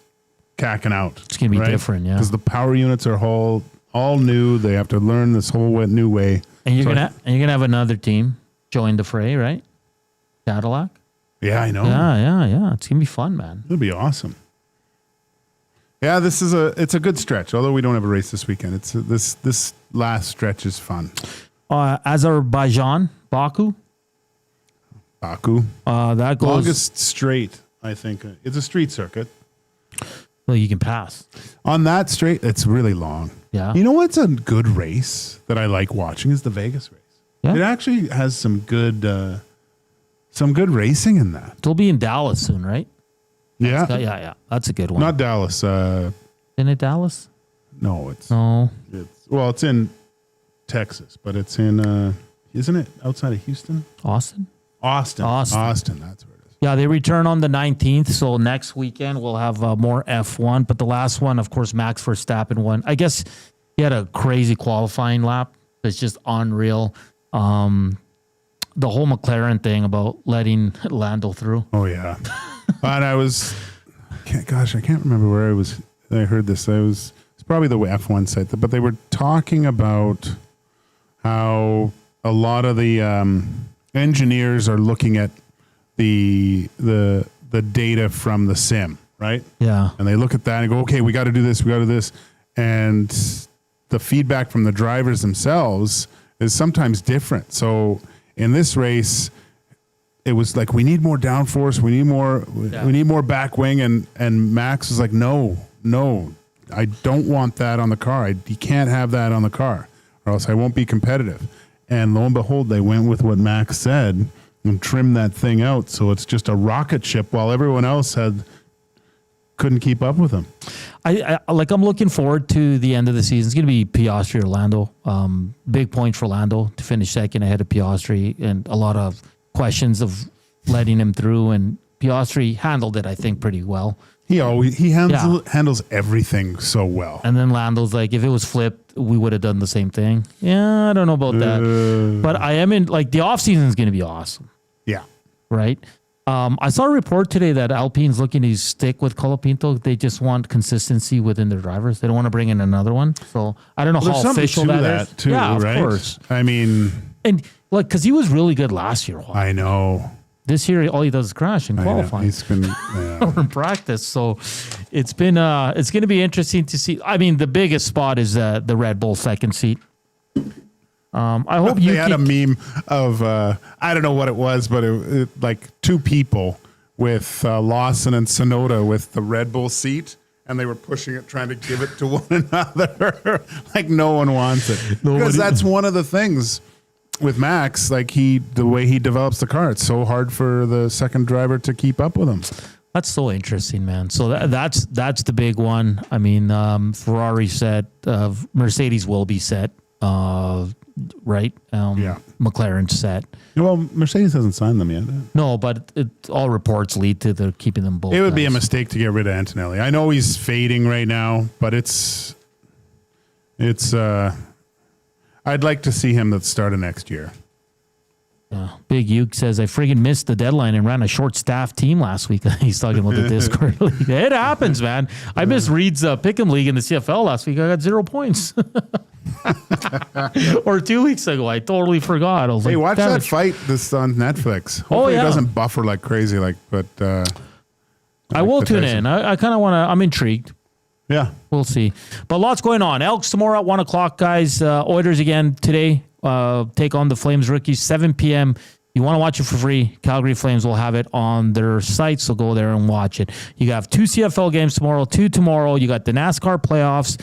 cacking out. It's going to be different, yeah, because the power units are all new. They have to learn this whole new way. And you're gonna have another team join the fray, right? Cadillac. Yeah, I know. Yeah. It's gonna be fun, man. It'll be awesome. Yeah, it's a good stretch. Although we don't have a race this weekend, it's this last stretch is fun. Azerbaijan, Baku. That goes longest straight. I think it's a street circuit. Well, you can pass on that straight. It's really long. Yeah. You know what's a good race that I like watching is the Vegas race. Yeah. It actually has some good racing in that. It'll be in Dallas soon, right? Yeah. Yeah. That's a good one. Not Dallas. Isn't it Dallas? No, it's in Texas, but it's in isn't it outside of Houston? Austin. That's where it is. Yeah, they return on the 19th, so next weekend we'll have more F1. But the last one, of course, Max Verstappen won. I guess he had a crazy qualifying lap. It's just unreal. The whole McLaren thing about letting Lando through. Oh, yeah. And I can't remember where I heard this. It's probably the F1 site, but they were talking about how a lot of the engineers are looking at the data from the sim, right? Yeah. And they look at that and go, okay, we got to do this. And the feedback from the drivers themselves is sometimes different. So in this race, it was like, we need more downforce. We need more back wing. And Max was like, no, I don't want that on the car. You can't have that on the car or else I won't be competitive. And lo and behold, they went with what Max said and trim that thing out so it's just a rocket ship while everyone else couldn't keep up with them. I'm looking forward to the end of the season. It's going to be Piastri or Lando. Big point for Lando to finish second ahead of Piastri, and a lot of questions of letting him through, and Piastri handled it, I think, pretty well. He handles everything so well. And then Lando's like, if it was flipped, we would have done the same thing. Yeah, I don't know about that. But I am in, like, the offseason is going to be awesome. Yeah. Right? I saw a report today that Alpine's looking to stick with Colapinto. They just want consistency within their drivers. They don't want to bring in another one. So I don't know how official that is. Too, yeah, right? Of course. I mean... And, like, because he was really good last year. I know. This year, all he does is crash and qualify. He's been in practice, so it's been it's going to be interesting to see. I mean, the biggest spot is the Red Bull second seat. I hope they had a meme of I don't know what it was, but it like two people with Lawson and Sonoda with the Red Bull seat, and they were pushing it, trying to give it to one another. Like no one wants it because that's one of the things. With Max, like the way he develops the car, it's so hard for the second driver to keep up with him. That's so interesting, man. So that's the big one. I mean, Ferrari set, Mercedes will be set. right? McLaren set. Well, Mercedes hasn't signed them yet. No, but all reports lead to the keeping them both. It would be a mistake to get rid of Antonelli. I know he's fading right now, but it's. I'd like to see him at the start of next year. Big Uke says, I friggin' missed the deadline and ran a short-staffed team last week. He's talking about the Discord league. It happens, man. I missed Reed's Pick'em League in the CFL last week. I got 0 points. Or 2 weeks ago. I totally forgot. I was watch that fight this on Netflix. Hopefully it doesn't buffer like crazy. I will tune in. I kind of want to. I'm intrigued. Yeah. We'll see. But lots going on. Elks tomorrow at 1 o'clock, guys. Oilers again today. Take on the Flames rookies, 7 p.m. You want to watch it for free. Calgary Flames will have it on their site, so go there and watch it. You have 2 CFL games tomorrow, 2 tomorrow. You got the NASCAR playoffs.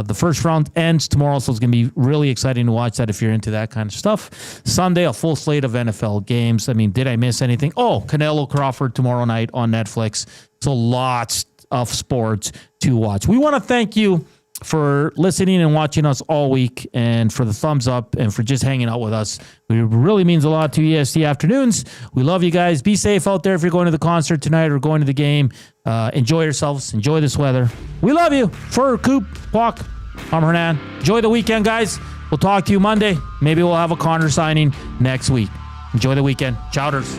The first round ends tomorrow, so it's going to be really exciting to watch that if you're into that kind of stuff. Sunday, a full slate of NFL games. I mean, did I miss anything? Oh, Canelo Crawford tomorrow night on Netflix. So lots of sports to watch. We want to thank you for listening and watching us all week, and for the thumbs up, and for just hanging out with us. It really means a lot to EST Afternoons. We love you guys. Be safe out there if you're going to the concert tonight or going to the game. Enjoy yourselves. Enjoy this weather. We love you. For Coop, Walk, I'm Hernan. Enjoy the weekend, guys. We'll talk to you Monday. Maybe we'll have a Connor signing next week. Enjoy the weekend. Chowders.